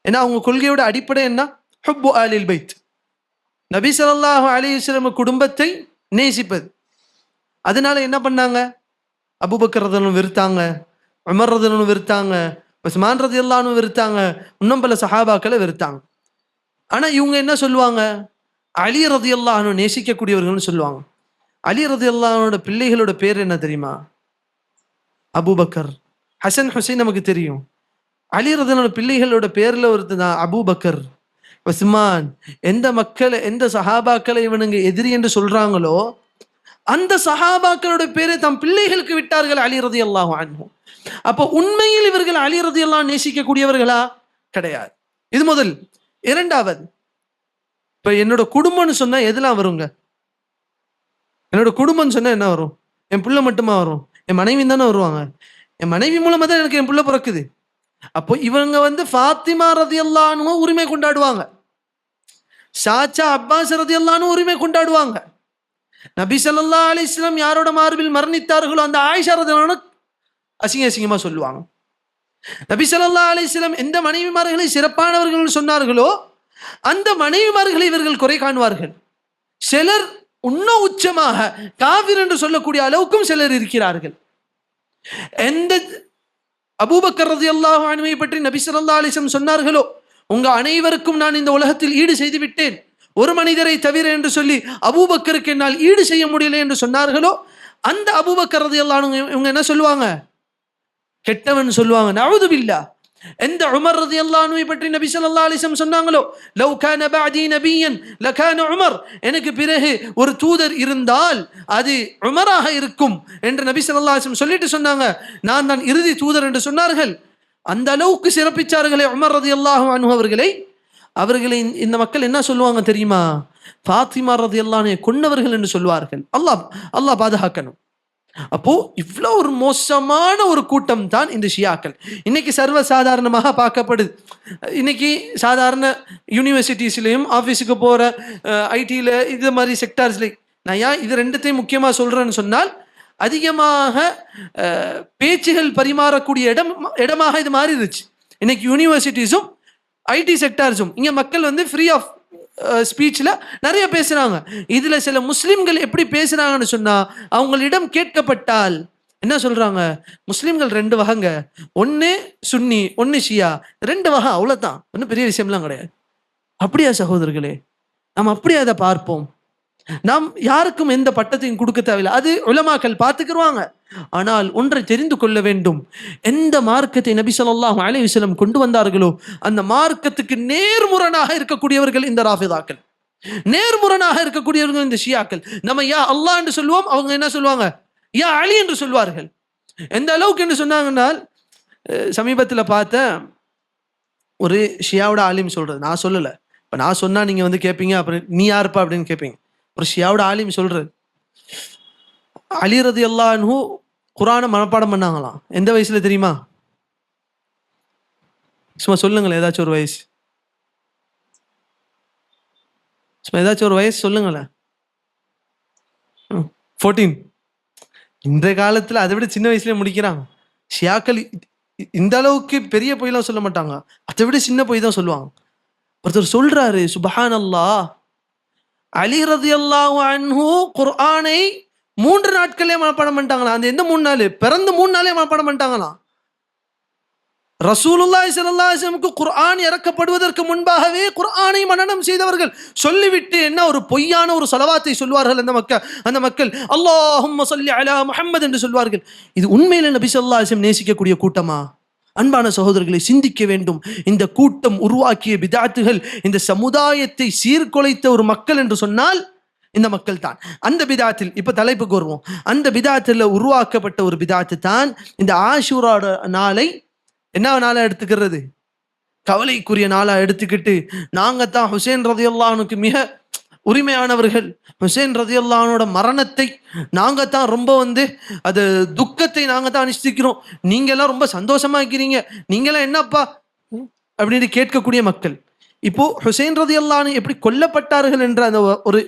ஏன்னா அவங்க கொள்கையோட அடிப்படை என்ன? ஹுப்பு ஆலில் பைத், நபி ஸல்லல்லாஹு அலைஹி வஸல்லம் குடும்பத்தை நேசிப்பது. அதனால என்ன பண்ணாங்க? அபூபக்கர் ரலியல்லாஹு வெறுத்தாங்க, உமர் ரலியல்லாஹு வெறுத்தாங்க, உஸ்மான் ரலியல்லாஹு வெறுத்தாங்க, இன்னும் பல சஹாபாக்களை வெறுத்தாங்க. ஆனா இவங்க என்ன சொல்லுவாங்க? அலி ரலியல்லாஹு நேசிக்கக்கூடியவர்கள்னு சொல்லுவாங்க. அலி ரலியல்லாஹுவோட பிள்ளைகளோட பேர் என்ன தெரியுமா? அபூபக்கர். ஹசன் ஹுசைன் நமக்கு தெரியும். அலி ரலியல்லாஹு பிள்ளைகளோட பேர்ல ஒருத்தர் தான் அபூபக்கர், உஸ்மான். எந்த மக்களை, எந்த சஹாபாக்களை இவனுங்க எதிரி என்று சொல்றாங்களோ அந்த சஹாபாக்களோட பேரை தம் பிள்ளைகளுக்கு விட்டார்கள் அலி ரலியல்லாஹு அன்ஹு. அப்போ உண்மையில் இவர்கள் அலி ரலியல்லாஹு நேசிக்கக்கூடியவர்களா? கிடையாது. இது முதல். இரண்டாவது, இப்ப என்னோட குடும்பம்னு சொன்னா எதெல்லாம் வருங்க? என்னோட குடும்பம்னு சொன்னா என்ன வரும்? என் பிள்ளை மட்டுமா வரும்? என் மனைவி தானே வருவாங்க. என் மனைவி மூலமா தான் எனக்கு என் பிள்ளை பிறக்குது. அப்போ இவங்க ஃபாத்திமா ரலியல்லாஹு அன்ஹு உரிமை கொண்டாடுவாங்க, சாச்சா அப்பாஸ் ரலியல்லாஹு அன்ஹு உரிமை கொண்டாடுவாங்க. நபி ஸல்லல்லாஹு அலைஹி வஸல்லம் யாரோட மார்பில் மரணித்தார்களோ அந்த ஆயிஷா ரலியல்லாஹு அன்ஹா அசிங்கமா சொல்லுவாங்க. நபி ஸல்லல்லாஹு அலைஹி வஸல்லம் எந்த மனைவிமார்களை சிறப்பானவர்கள் சொன்னார்களோ அந்த மனைவிமார்களை இவர்கள் குறை காணுவார்கள். சிலர் இன்னும் உச்சமாக காஃபிர் என்று சொல்லக்கூடிய அளவுக்கும் சிலர் இருக்கிறார்கள். எந்த அபூபக்கர் ரலியல்லாஹு அன்ஹுவை பற்றி நபி ஸல்லல்லாஹு அலைஹி வஸல்லம் சொன்னார்களோ, உங்க அனைவருக்கும் நான் இந்த உலகத்தில் ஈடு செய்து விட்டேன், ஒரு மனிதரை தவிர என்று சொல்லி அபூபக்கருக்கு என்னால் ஈடு செய்ய முடியல என்று சொன்னார்களோ, அந்த அபூபக்கர் ரலியல்லாஹு அன்ஹு இவங்க என்ன சொல்லுவாங்க? கெட்டவன் சொல்லுவாங்க. நஅூது பில்லாஹ். எந்த உமர் ரலியல்லாஹு அன்ஹுவை பற்றி நபி ஸல்லல்லாஹு அலைஹி வஸல்லம் சொன்னாங்களோ, லவ் கான பஅதி நபியன் லகான உமர், எனக்கு பிறகு ஒரு தூதர் இருந்தால் அது உமராக இருக்கும் என்று நபி ஸல்லல்லாஹு அலைஹி வஸல்லம் சொல்லிட்டு சொன்னாங்க. நான் தான் இறுதி தூதர் என்று சொன்னார்கள். அந்த அளவுக்கு சிறப்பிச்சார்களே உமர் ரலியல்லாஹு அன்ஹு அவர்களை இந்த மக்கள் என்ன சொல்லுவாங்க தெரியுமா? ஃபாத்திமா ரலியல்லாஹு அன்ஹா கொன்னவர்கள் என்று சொல்வார்கள். அல்லாஹ் பாதுகாக்கணும். அப்போ இவ்வளோ ஒரு மோசமான ஒரு கூட்டம் தான் இந்த ஷியாக்கள். இன்னைக்கு சர்வசாதாரணமாக பார்க்கப்படுது. இன்னைக்கு சாதாரண யூனிவர்சிட்டிஸ்லையும் ஆஃபீஸுக்கு போகிற ஐடியில் இது மாதிரி செக்டார்ஸ்லையும், நான் ஏன் இது ரெண்டுத்தையும் முக்கியமாக சொல்கிறேன்னு சொன்னால், அதிகமாக பேச்சுகள் பரிமாறக்கூடிய இடமாக இது மாறிடுச்சு. இன்னைக்கு யூனிவர்சிட்டிஸும் ஐடி செக்டார்ஸும் இங்கே மக்கள் ஃப்ரீ ஆஃப் ஸ்பீச்சில் நிறைய பேசுகிறாங்க. இதில் சில முஸ்லீம்கள் எப்படி பேசுகிறாங்கன்னு சொன்னால், அவங்களிடம் கேட்கப்பட்டால் என்ன சொல்கிறாங்க? முஸ்லீம்கள் 2 வகைங்க, ஒன்று சுன்னி ஒன்று ஷியா, 2 வகை, அவ்வளோதான், ஒன்றும் பெரிய விஷயம்லாம் கிடையாது. அப்படியா சகோதரர்களே? நாம் அப்படியே அதை பார்ப்போம். நாம் யாருக்கும் எந்த பட்டத்தையும் கொடுக்க தேவையில்லை, அது உலமாக்கள் பார்த்துக்கிடுவாங்க. ஆனால் ஒன்றை தெரிந்து கொள்ள வேண்டும், எந்த மார்க்கத்தை நபி ஸல்லல்லாஹு அலைஹி வஸல்லம் கொண்டு வந்தார்களோ அந்த மார்க்கத்துக்கு நேர்முரணாக இருக்கக்கூடியவர்கள் இந்த ராஃபிதாக்கள், நேர்முரணாக இருக்கக்கூடியவர்கள் இந்த ஷியாக்கள். நம்ம யா அல்லாஹ் என்று சொல்லுவோம், அவங்க என்ன சொல்லுவாங்க? யா அலி என்று சொல்வார்கள். எந்த அளவுக்கு என்று சொன்னாங்கன்னா, சமீபத்தில் பார்த்த ஒரு ஷியாவோட ஆலிம் சொல்றது, நான் சொல்லலை, இப்போ நான் சொன்னா நீங்க கேட்பீங்க, அப்புறம் நீ யாருப்பா அப்படின்னு கேட்பீங்க. ஒரு ஷியாவோட ஆலிம் சொல்றது, அலி ரலியல்லாஹு அன்ஹு குர்ஆனை மனப்பாடம் பண்ணாங்களாம். எந்த வயசுல தெரியுமா? சும்மா சொல்லுங்களேன், ஏதாச்சும் ஒரு வயசு, சும்மா ஏதாச்சும் ஒரு வயசு சொல்லுங்களேன். 14. இந்த காலத்துல அதை விட சின்ன வயசுல முடிக்கிறாங்க ஷியாக்கள். இந்த அளவுக்கு பெரிய பொய்லாம் சொல்ல மாட்டாங்க, அதை விட சின்ன பொய் தான் சொல்லுவாங்க. ஒருத்தர் சொல்றாரு, சுப்ஹானல்லாஹ், அலி ரலியல்லாஹு அன்ஹு குர்ஆனை 3 நாட்களே மனப்பாடம் பண்ணிட்டாங்களாம். அந்த எந்த 3 நாள்? பிறந்த 3 நாளே மனப்பாடம் பண்ணிட்டாங்களாம். ரசூலுல்லாஹி ஸல்லல்லாஹு அலைஹி வஸல்லம் குர்ஆன் இறக்கப்படுவதற்கு முன்பாகவே குர்ஆனை மனனம் செய்தவர்கள். சொல்லிவிட்டு என்ன ஒரு பொய்யான ஒரு ஸலவாத்தை சொல்வார்கள் அந்த மக்கள், அல்லாஹும்ம ஸல்லி அலா முஹம்மது என்று சொல்வார்கள். இது உண்மையிலே நபி ஸல்லல்லாஹு அலைஹி வஸல்லம் நேசிக்கக்கூடிய கூட்டமா? அன்பான சகோதரர்களை சிந்திக்க வேண்டும். இந்த கூட்டம் உருவாக்கிய பிதாத்துகள் இந்த சமுதாயத்தை சீர்குலைத்த ஒரு மக்கள் என்று சொன்னால் இந்த மக்கள் தான். அந்த பிதாத்தில் இப்ப தலைப்புக்கு வருவோம். அந்த பிதாத்தில் உருவாக்கப்பட்ட ஒரு பிதாத்து தான் இந்த ஆஷூரா நாளை என்ன நாளா எடுத்துக்கிறது? கவலைக்குரிய நாளா எடுத்துக்கிட்டு நாங்க தான் ஹுசைன் ரலியல்லாஹு அன்ஹுக்கு மிக உரிமையானவர்கள், ஹுசைன் ரலியல்லாஹு அன்ஹுவோட மரணத்தை நாங்க தான் ரொம்ப அது துக்கத்தை நாங்க தான் அனுஷ்டிக்கிறோம், நீங்க எல்லாம் ரொம்ப சந்தோஷமா இருக்கிறீங்க, நீங்க எல்லாம் என்னப்பா அப்படின்னு கேட்கக்கூடிய மக்கள். இப்போ ஹுசைன் ரலியல்லாஹு அன்ஹு எப்படி கொல்லப்பட்டார்கள் என்ற அந்த ஒரு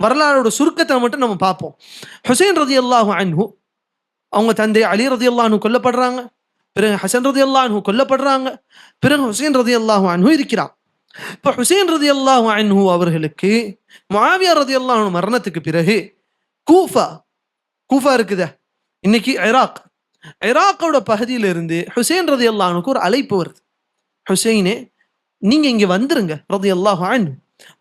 வரலாறோட சுருக்கத்தை மட்டும் நம்ம பார்ப்போம். ஹுசைன் ரலியல்லாஹு அன்ஹு அவங்க தந்தை அலி ரலியல்லாஹு அன்ஹு கொல்லப்படுறாங்க, பிறகு ஹசன் ரலியல்லாஹு அன்ஹு கொல்லப்படுறாங்க, பிறகு ஹுசைன் ரலியல்லாஹு அன்ஹு இருக்கிறான். இப்ப ஹுசைன் ரலியல்லாஹு அன்ஹு அவர்களுக்கு முஆவியா ரலியல்லாஹு அன்ஹு மரணத்துக்கு பிறகு கூஃபா இருக்குதே இன்னைக்கு ஈராக்கோட பகுதியிலிருந்து ஹுசைன் ரலியல்லாஹு அன்ஹுக்கு ஒரு அழைப்பு வருது. ஹுசைனே, நீங்க இங்க வந்துருங்க ரலியல்லாஹு அன்ஹு,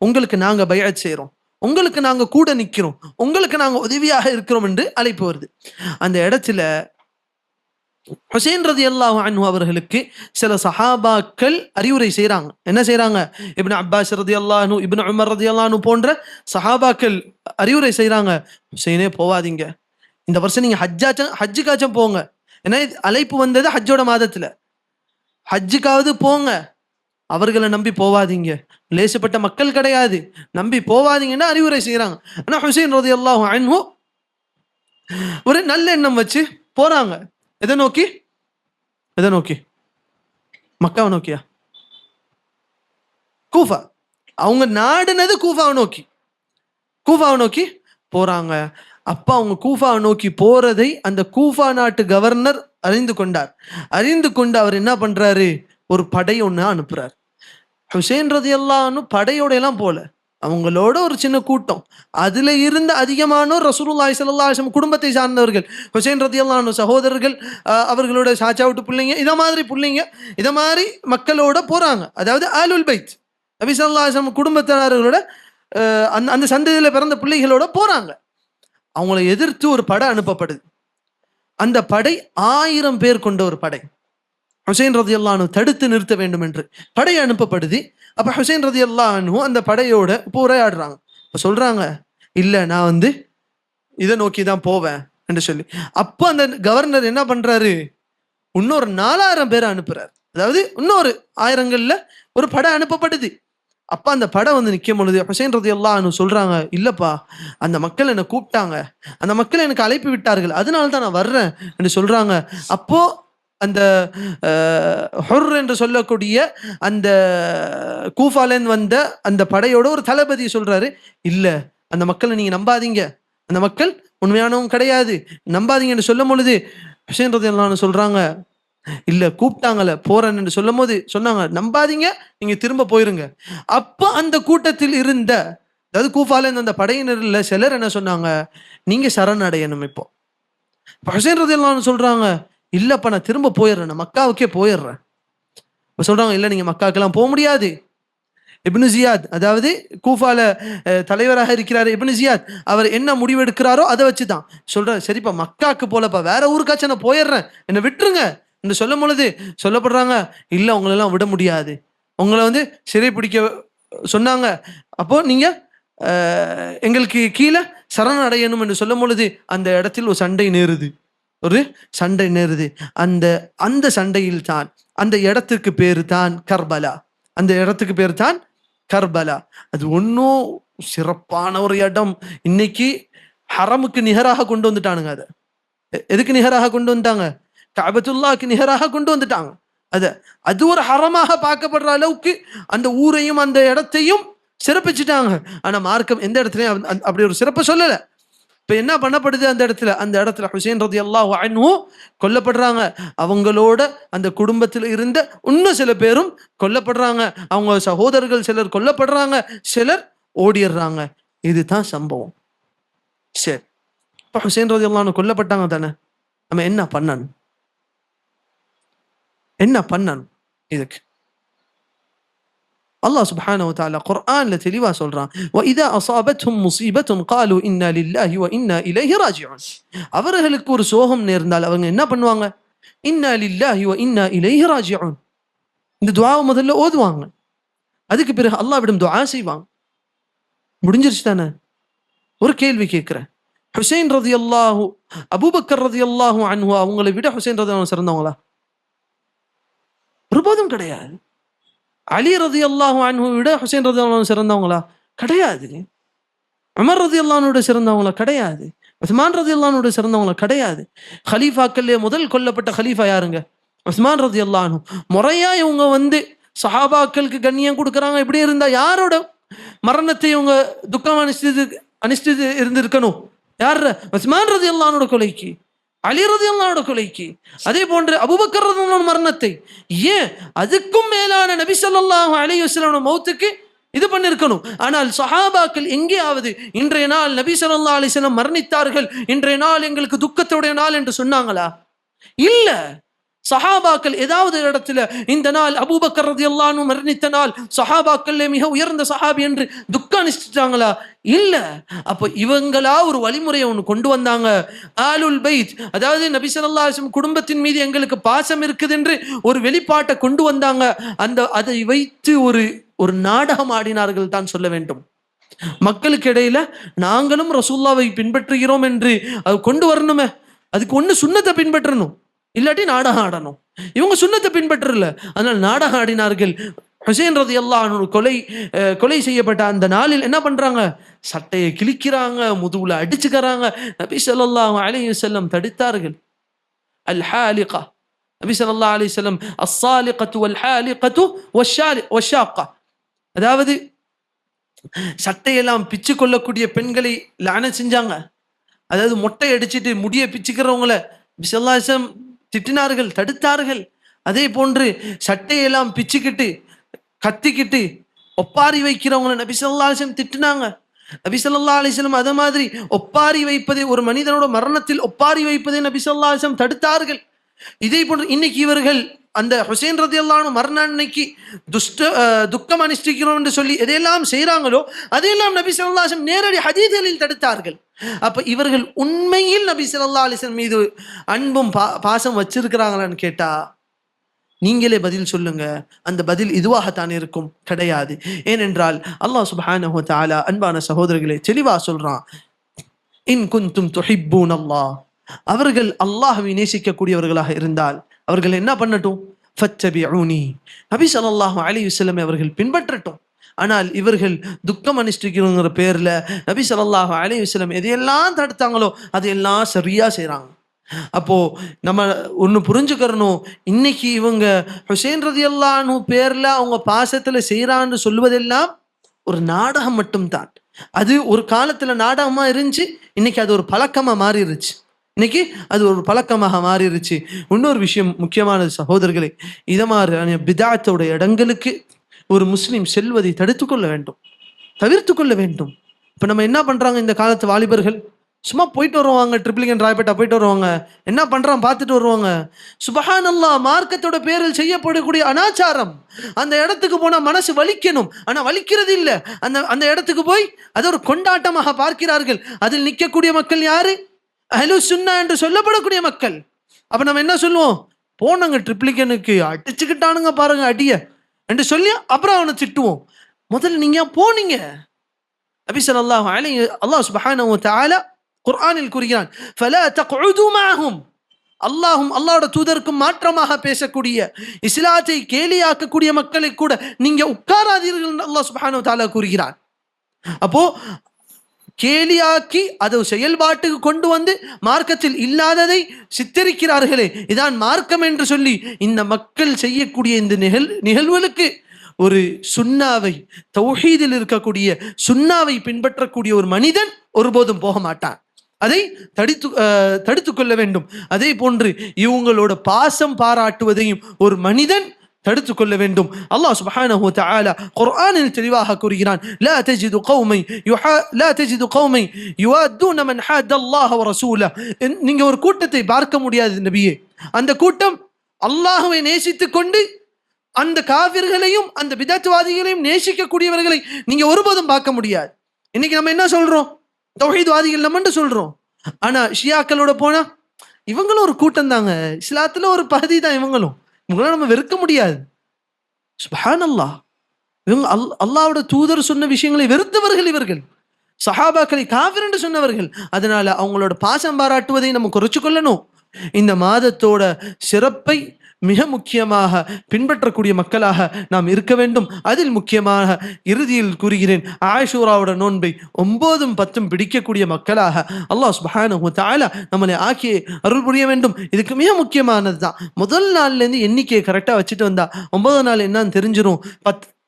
உங்களுக்கு நாங்க பைஅத் செய்றோம், உங்களுக்கு நாங்க கூட நிக்கிறோம், உங்களுக்கு நாங்க உதவியாக இருக்கிறோம் என்று அழைப்பு வருது. அந்த இடத்துல ஹுசைன் ரலியல்லாஹு அன்ஹு அவர்களுக்கு சில சஹாபாக்கள் அறிவுரை செய்றாங்க. என்ன செய்றாங்க? இப்னு அப்பாஸ் ரலியல்லாஹு அன்ஹு, இப்னு உமர் ரலியல்லாஹு அன்ஹு போன்ற சஹாபாக்கள் அறிவுரை செய்றாங்க. ஹுசைனே போவாதீங்க, இந்த வருஷம் நீங்க ஹஜ்ஜுக்காச்சும் போங்க. ஏன்னா அழைப்பு வந்தது ஹஜ்ஜோட மாதத்துல, ஹஜ்ஜுக்காவது போங்க, அவர்களை நம்பி போவாதீங்க, லேசப்பட்ட மக்கள் கிடையாது, நம்பி போவாதீங்கன்னா அறிவுரை செய்யறாங்க. ஆனா ஹுசைன் ரலியல்லாஹு அன்ஹு ஒரு நல்ல எண்ணம் வச்சு போறாங்க. எதை நோக்கி? மக்காவை நோக்கியா? கூஃபா. அவங்க நாடுனது கூஃபாவை நோக்கி போறாங்க. அப்ப அவங்க கூஃபாவை நோக்கி போறதை அந்த கூஃபா நாட்டு கவர்னர் அறிந்து கொண்டு அவர் என்ன பண்றாரு? ஒரு படை ஒண்ணு அனுப்புறாரு. ஹுசைன் ரலியல்லாஹு அன்ஹு படையோட எல்லாம் போல, அவங்களோட ஒரு சின்ன கூட்டம், அதுல இருந்த அதிகமானோர் ரசூலுல்லாஹி ஸல்லல்லாஹு அலைஹி வஸல்லம் குடும்பத்தை சார்ந்தவர்கள். ஹுசைன் ரலியல்லாஹு அன்ஹு சகோதரர்கள், அவர்களோட சாச்சா விட்டு பிள்ளைங்க, இத மாதிரி மக்களோட போறாங்க. அதாவது ஆலுல் பைத், நபி ஸல்லல்லாஹு அலைஹி வஸல்லம் குடும்பத்தினர்களோட அந்த சந்ததியில பிறந்த பிள்ளைகளோட போறாங்க. அவங்களை எதிர்த்து ஒரு படை அனுப்பப்படுது. அந்த படை 1000 பேர் கொண்ட ஒரு படை. ஹுசைன் ரலியல்லாஹு அன்ஹு தடுத்து நிறுத்த வேண்டும் என்று படை அனுப்பப்படுது. அப்ப ஹுசைன் ரலியல்லாஹு அன்ஹு அந்த படையோட உரையாடுறாங்க. இப்ப சொல்றாங்க, இல்ல நான் இதை நோக்கி தான் போவேன் என்று சொல்லி. அப்போ அந்த கவர்னர் என்ன பண்றாரு? இன்னொரு 4000 பேரை அனுப்புறாரு. அதாவது இன்னொரு 1000கள்ல ஒரு படை அனுப்பப்படுது. அப்ப அந்த படை நிக்கும் பொழுது ஹுசைன் ரலியல்லாஹு அன்ஹு சொல்றாங்க, இல்லப்பா, அந்த மக்கள் என்னை கூப்பிட்டாங்க, அந்த மக்கள் எனக்கு அழைப்பு விட்டார்கள், அதனால தான் நான் வர்றேன் என்று சொல்றாங்க. அப்போ அந்த ஹுர் என்று சொல்லக்கூடிய அந்த கூஃபாலேருந்து வந்த அந்த படையோட ஒரு தளபதி சொல்றாரு, இல்ல, அந்த மக்களை நீங்க நம்பாதீங்க, அந்த மக்கள் உண்மையானவங்க கிடையாது, நம்பாதீங்கன்னு சொல்லும் பொழுது ஹுசைன் ரலியல்லாஹு அன்ஹு சொல்றாங்க, இல்ல, கூப்பிட்டாங்கல்ல போறேன் என்று சொல்லும் போது சொன்னாங்க, நம்பாதீங்க, நீங்க திரும்ப போயிருங்க. அப்ப அந்த கூட்டத்தில் இருந்த, அதாவது கூஃபாலேருந்து அந்த படையினர்ல சிலர் என்ன சொன்னாங்க, நீங்க சரணடையணும். இப்போ ஹுசைன் ரலியல்லாஹு அன்ஹு சொல்றாங்க, இல்லப்பா, நான் திரும்ப போயிடுறேன், நான் மக்காவுக்கே போயிடுறேன். சொல்றாங்க, இல்ல, நீங்க மக்காவுக்கெல்லாம் போக முடியாது. இப்னு ஜியாத், அதாவது கூஃபால தலைவராக இருக்கிறாரு இப்னு ஜியாத், அவர் என்ன முடிவு எடுக்கிறாரோ அதை வச்சுதான் சொல்றாரு, சரிப்பா, மக்காவுக்கு போலப்பா, வேற ஊருக்காச்சும் நான் போயிடுறேன், என்னை விட்டுருங்க என்று சொல்லும் பொழுது சொல்லப்படுறாங்க, இல்ல, உங்களெல்லாம் விட முடியாது, உங்களை சிறை பிடிக்க சொன்னாங்க, அப்போ நீங்க எங்களுக்கு கீழே சரணடையணும் என்று சொல்லும் பொழுது அந்த இடத்தில் ஒரு சண்டை நேருது. அந்த சண்டையில் தான் அந்த இடத்துக்கு பேரு தான் கர்பலா. அது ஒன்றும் சிறப்பான ஒரு இடம். இன்னைக்கு ஹரமுக்கு நிகராக கொண்டு வந்துட்டானுங்க. அதை எதுக்கு நிகராக கொண்டு வந்துட்டாங்க? கஅபத்துல்லாஹ்க்கு நிகராக கொண்டு வந்துட்டாங்க. அது ஒரு ஹரமாக பார்க்கப்படுற அளவுக்கு அந்த ஊரையும் அந்த இடத்தையும் சிறப்பிச்சுட்டாங்க. ஆனா மார்க்கம் எந்த இடத்துலயும் அப்படி ஒரு சிறப்பை சொல்லல. இப்ப என்ன பண்ணப்படுது? அந்த இடத்துல ஹுசைன் ரலியல்லாஹு அன்ஹு கொல்லப்படுறாங்க. அவங்களோட அந்த குடும்பத்தில் இருந்த இன்னும் சில பேரும் கொல்லப்படுறாங்க. அவங்க சகோதரர்கள் சிலர் கொல்லப்படுறாங்க, சிலர் ஓடிடுறாங்க. இதுதான் சம்பவம். சரி, இப்ப ஹுசைன் ரலியல்லாஹு அன்ஹு கொல்லப்பட்டாங்க தானே, நம்ம என்ன பண்ணணும் இதுக்கு? அல்லாஹ் சுப்ஹானஹு வ தஆலா குர்ஆன்ல தெளிவா சொல்றான், وَإِذَا أَصَابَتْهُمْ مُصِيبَةٌ قَالُوا إِنَّا لِلَّهِ وَإِنَّا إِلَيْهِ راجعون. அவர்களுக்கு ஒரு சோகம் நேர்ந்தால் அவங்க என்ன பண்ணுவாங்க? إِنَّا لِلَّهِ وَإِنَّا إِلَيْهِ راجعون. இந்த துஆவை முதல்ல ஓதுவாங்க, அதுக்கு பிறகு அல்லாஹ்விடம் துஆ செய்வாங்க. முடிஞ்சிருச்சு தானே? ஒரு கேள்வி கேட்கிறேன், ஹுசைன் ரலியல்லாஹு அபூபக்கர் ரலியல்லாஹு அன்ஹு அவங்களை விட ஹுசைன் ரலியல்லாஹு அன்ஹு சிறந்தவங்களா? ஒருபோதும் கிடையாது. அலி ரலியல்லாஹு அன்ஹு விட ஹுசைன் ரலியல்லாஹு அன்ஹு சிறந்தவங்களா? கிடையாது. உமர் ரலியல்லாஹு அன்ஹு சிறந்தவங்களா? கிடையாது. உஸ்மான் ரலியல்லாஹு அன்ஹு சிறந்தவங்களா? கிடையாது. கலீஃபாக்களே முதல் கொல்லப்பட்ட கலீஃபா யாருங்க? உஸ்மான் ரலியல்லாஹு அன்ஹு. முறையா இவங்க சஹாபாக்களுக்கு கண்ணியம் கொடுக்கறாங்க. இப்படி இருந்தா யாரோட மரணத்தை இவங்க துக்கம் அனுஷ்டித்து இருந்திருக்கணும்? யார்? உஸ்மான் ரலியல்லாஹு அன்ஹு கொலைக்கு. அலி ரலியல்லாஹு கொலைக்கு, அதே போன்று அபூபக்கர் ரலியல்லாஹு மரணத்தை, ஏன் அதுக்கும் மேலான நபி ஸல்லல்லாஹு அலைஹி வஸல்லம் மௌத்துக்கு இது பண்ணிருக்கணும். ஆனால் சஹாபாக்கள் எங்கேயாவது இன்றைய நாள் நபி ஸல்லல்லாஹு அலைஹி வஸல்லம் மரணித்தார்கள், இன்றைய நாள் எங்களுக்கு துக்கத்துடைய நாள் என்று சொன்னாங்களா? இல்ல. சஹாபாக்கள் ஏதாவது இடத்துல இந்த நாள் அபூபக்கர் ரலியல்லாஹு அன்ஹு மரணித்த நாள், சஹாபாக்கள் மிக உயர்ந்த சஹாபி என்று துக்கம் அனுஷ்டிச்சாங்களா? இல்ல. அப்ப இவங்களா ஒரு வழிமுறையை ஒன்று கொண்டு வந்தாங்க. ஆலுல் பைத், அதாவது நபி ஸல்லல்லாஹு அலைஹி வஸல்லம் குடும்பத்தின் மீது எங்களுக்கு பாசம் இருக்குது என்று ஒரு வெளிப்பாட்டை கொண்டு வந்தாங்க. அதை வைத்து ஒரு நாடகம் ஆடினார்கள் தான் சொல்ல வேண்டும். மக்களுக்கு இடையில நாங்களும் ரசூலுல்லாவை பின்பற்றுகிறோம் என்று அது கொண்டு வரணுமே, அதுக்கு ஒண்ணு சுன்னத்தை பின்பற்றணும், இல்லாட்டி நாடகம் ஆடணும். இவங்க சுன்னத்தை பின்பற்றல, அதனால நாடகம் ஆடினார்கள். ஹுசைன் ரலியல்லாஹு அன்ஹு கொலை செய்யப்பட்ட அந்த நாளில் என்ன பண்றாங்க? சட்டையை கிழிக்கிறாங்க, முதுகுல அடிச்சுக்கிறாங்க. நபி ஸல்லல்லாஹு அலைஹி வஸல்லம் தடுத்தார்கள். அல் ஹாலிகா, நபி ஸல்லல்லாஹு அலைஹி வஸல்லம் அஸ்ஸாலிகத்து வல் ஹாலிகத்து வஷ்ஷாக்கா, அதாவது சட்டையெல்லாம் பிச்சு கொள்ளக்கூடிய பெண்களை லானத் செஞ்சாங்க. அதாவது மொட்டை அடிச்சுட்டு முடியை பிச்சுக்கிறவங்கள நபி ஸல்லல்லாஹு அலைஹி வஸல்லம் திட்டினார்கள், தடுத்தார்கள். அதே போன்று சட்டையெல்லாம் பிச்சுக்கிட்டு கத்திக்கிட்டு ஒப்பாரி வைக்கிறவங்களை நபி ஸல்லல்லாஹு அலைஹி வஸல்லம் திட்டினாங்க. நபி ஸல்லல்லாஹு அலைஹி வஸல்லம் அதே மாதிரி ஒப்பாரி வைப்பதை, ஒரு மனிதனோட மரணத்தில் ஒப்பாரி வைப்பதை நபி ஸல்லல்லாஹு அலைஹி வஸல்லம் தடுத்தார்கள். இதே போன்று இன்னைக்கு இவர்கள் அந்த ஹுசைன் ரலியல்லாஹு அன்ஹு மரண அன்னைக்கு துக்கம் அனுஷ்டிக்கிறோம் என்று சொல்லி எதையெல்லாம் செய்கிறாங்களோ அதையெல்லாம் நபி ஸல்லல்லாஹு அலைஹி வஸல்லம் நேரடி ஹதீஸ்களில் தடுத்தார்கள். அப்ப இவர்கள் உண்மையில் நபி ஸல்லல்லாஹு அலைஹி வஸல்லம் மீது அன்பும் பாசம் வச்சிருக்கிறாங்களான்னு கேட்டா நீங்களே பதில் சொல்லுங்க. அந்த பதில் இதுவாகத்தான் இருக்கும், கிடையாது. ஏனென்றால் அல்லாஹ் சுப்ஹானஹு வ தஆலா அன்பான சகோதரர்களே தெளிவா சொல்றான், இன் குன்தும் துஹிப்பூனல்லாஹ், அவர்கள் அல்லாஹ்வை நேசிக்கக்கூடியவர்களாக இருந்தால் அவர்கள் என்ன பண்ணட்டும்? ஃபத்தபிஊனி, நபி ஸல்லல்லாஹு அலைஹி வஸல்லம் அவர்கள் பின்பற்றட்டும். ஆனால் இவர்கள் துக்கம் அனுஷ்டிக்கிறோங்கிற பேர்ல நபி ஸல்லல்லாஹு அலைஹி வஸல்லம் எதையெல்லாம் தடுத்தாங்களோ அதையெல்லாம் சரியா செய்றாங்க. அப்போ நம்ம ஒன்று புரிஞ்சுக்கிறணும், இன்னைக்கு இவங்க ஹுசைன் ரலியல்லாஹு அன்ஹு பேர்ல அவங்க பாசத்துல செய்யறான்னு சொல்லுவதெல்லாம் ஒரு நாடகம் மட்டும்தான். அது ஒரு காலத்துல நாடகமா இருந்துச்சு, இன்னைக்கு அது ஒரு பழக்கமா மாறிடுச்சு. இன்னைக்கு அது ஒரு பழக்கமாக மாறிடுச்சு. இன்னொரு விஷயம் முக்கியமானது சகோதரர்களே, இத மாதிரி பிதாத்தோட இடங்களுக்கு ஒரு முஸ்லிம் செல்வதை தடுத்து கொள்ள வேண்டும், தவிர்த்து கொள்ள வேண்டும். இப்ப நம்ம என்ன பண்றாங்க, இந்த காலத்து வாலிபர்கள் சும்மா போயிட்டு வருவாங்க, ட்ரிப்ளிகன் ராய்பேட்டா போயிட்டு வருவாங்க, என்ன பண்றான் பார்த்துட்டு வருவாங்க. சுபஹானல்லாஹ், மார்க்கத்தோட பேரில் செய்யப்படக்கூடிய அனாச்சாரம். அந்த இடத்துக்கு போனா மனசு வலிக்கணும், ஆனா வலிக்கிறது இல்லை. அந்த இடத்துக்கு போய் அது ஒரு கொண்டாட்டமாக பார்க்கிறார்கள். அதில் நிற்கக்கூடிய மக்கள் யாரு? அஹ்லு சுன்னா என்று சொல்லப்படக்கூடிய மக்கள். அப்ப நம்ம என்ன சொல்லுவோம்? போனாங்க ட்ரிப்ளிகனுக்கு, அடிச்சுக்கிட்டானுங்க பாருங்க அடிய என்று சொல்லி அப்புறம் அவனை திட்டுவோம். முதல்ல நீங்க போனீங்க. நபி ஸல்லல்லாஹு அலைஹி அல்லாஹ் சுப்ஹானஹு வ தஆலா குர்ஆனில் கூறுகிறான், ஃபலா தக்உது மஅஹும், அல்லாஹ்வோட தூதருக்கும் மாற்றமாக பேசக்கூடிய, இஸ்லாத்தை கேலியாக்கக்கூடிய மக்களை கூட நீங்க உட்காராதீர்கள் அல்லாஹ் சுப்ஹானஹு வ தஆலா கூறுகிறான். அப்போ கேலியாக்கி அதை செயல்பாட்டுக்கு கொண்டு வந்து மார்க்கத்தில் இல்லாததை சித்தரிக்கிறார்களே, இதான் மார்க்கம் என்று சொல்லி இந்த மக்கள் செய்யக்கூடிய இந்த நிகழ்வுகளுக்கு ஒரு சுன்னாவை, தௌஹீதில் இருக்கக்கூடிய சுன்னாவை பின்பற்றக்கூடிய ஒரு மனிதன் ஒருபோதும் போக மாட்டான். அதை தடுத்து கொள்ள வேண்டும். அதே போன்று இவங்களோட பாசம் பாராட்டுவதையும் ஒரு மனிதன் தடுத்து கொள்ள வேண்டும். அல்லாஹ் சுப்ஹானஹு வ தஆலா குர்ஆனில் தெளிவாக கூறுகிறான், லா தஜிது கௌமை யுவாதுன மன் ஹாதல்லாஹ வ ரசூலஹ். நீங்க ஒரு கூட்டத்தை பார்க்க முடியாது நபியே, அந்த கூட்டம் அல்லாஹ்வை நேசித்துக் கொண்டு அந்த காஃபிர்களையும் அந்த பிதத்வாதிகளையும் நேசிக்கக்கூடியவர்களை நீங்க ஒருபோதும் பார்க்க முடியாது. இன்னைக்கு நம்ம என்ன சொல்றோம்? தௌஹீத்வாதிகள் நம்ம சொல்றோம். ஆனா ஷியாக்களோட போனா இவங்களும் ஒரு கூட்டம் தாங்க, இஸ்லாத்துல ஒரு பகுதி தான் இவங்களும் நம்ம வெறுக்க முடியாது. சுப்ஹானல்லாஹ், இவங்க அல்லாஹ்வோட தூதர் சொன்ன விஷயங்களை வெறுத்தவர்கள் இவர்கள், சஹாபாக்களை காஃபிர் என்று சொன்னவர்கள். அதனால அவங்களோட பாசம் பாராட்டுவதை நம்ம குறைச்சு கொள்ளணும். இந்த மாதத்தோட சிறப்பை மிக முக்கியமாக பின்பற்றக்கூடிய மக்களாக நாம் இருக்க வேண்டும். அதில் முக்கியமாக இறுதியில் கூறுகிறேன், ஆஷூராவோட நோன்பை 9ம் 10ம் பிடிக்கக்கூடிய மக்களாக அல்லாஹ் சுப்ஹானஹு வ தஆலா நம்மளை ஆக்கி அருள் புரிய வேண்டும். இதுக்கு மிக முக்கியமானது தான், முதல் நாள்லேருந்து எண்ணிக்கையை கரெக்டாக வச்சுட்டு வந்தா 9வது நாள் என்னன்னு தெரிஞ்சிடும்.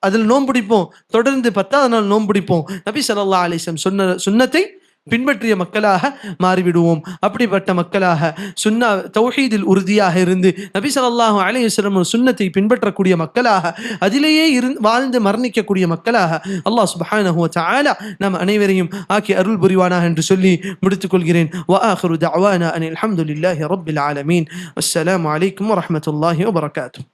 அதில் நோன்பு பிடிப்போம், தொடர்ந்து 10வது நாள் நோன்பு பிடிப்போம். நபி ஸல்லல்லாஹு அலைஹி வஸல்லம் சொன்ன சுன்னத்தை பின்பற்றிய மக்களாக மாறிவிடுவோம். அப்படிப்பட்ட மக்களாக சுன்னா தௌஹீதில் உறுதியாக இருந்து நபி ஸல்லல்லாஹு அலைஹி வஸல்லம் சுன்னத்தை பின்பற்றக்கூடிய மக்களாக அதிலேயே வாழ்ந்து மரணிக்கக்கூடிய மக்களாக அல்லாஹ் சுப்ஹானஹு வ தஆலா நம் அனைவரையும் ஆக்கி அருள் புரிவானாக என்று சொல்லி முடித்துக் கொள்கிறேன். வ ஆகிரு தஅவானா அனில் ஹம்துலில்லாஹி ரப்பில் ஆலமீன். அஸ்ஸலாமு அலைக்கும் வ ரஹ்மத்துல்லாஹி வ பரகாத்துஹு.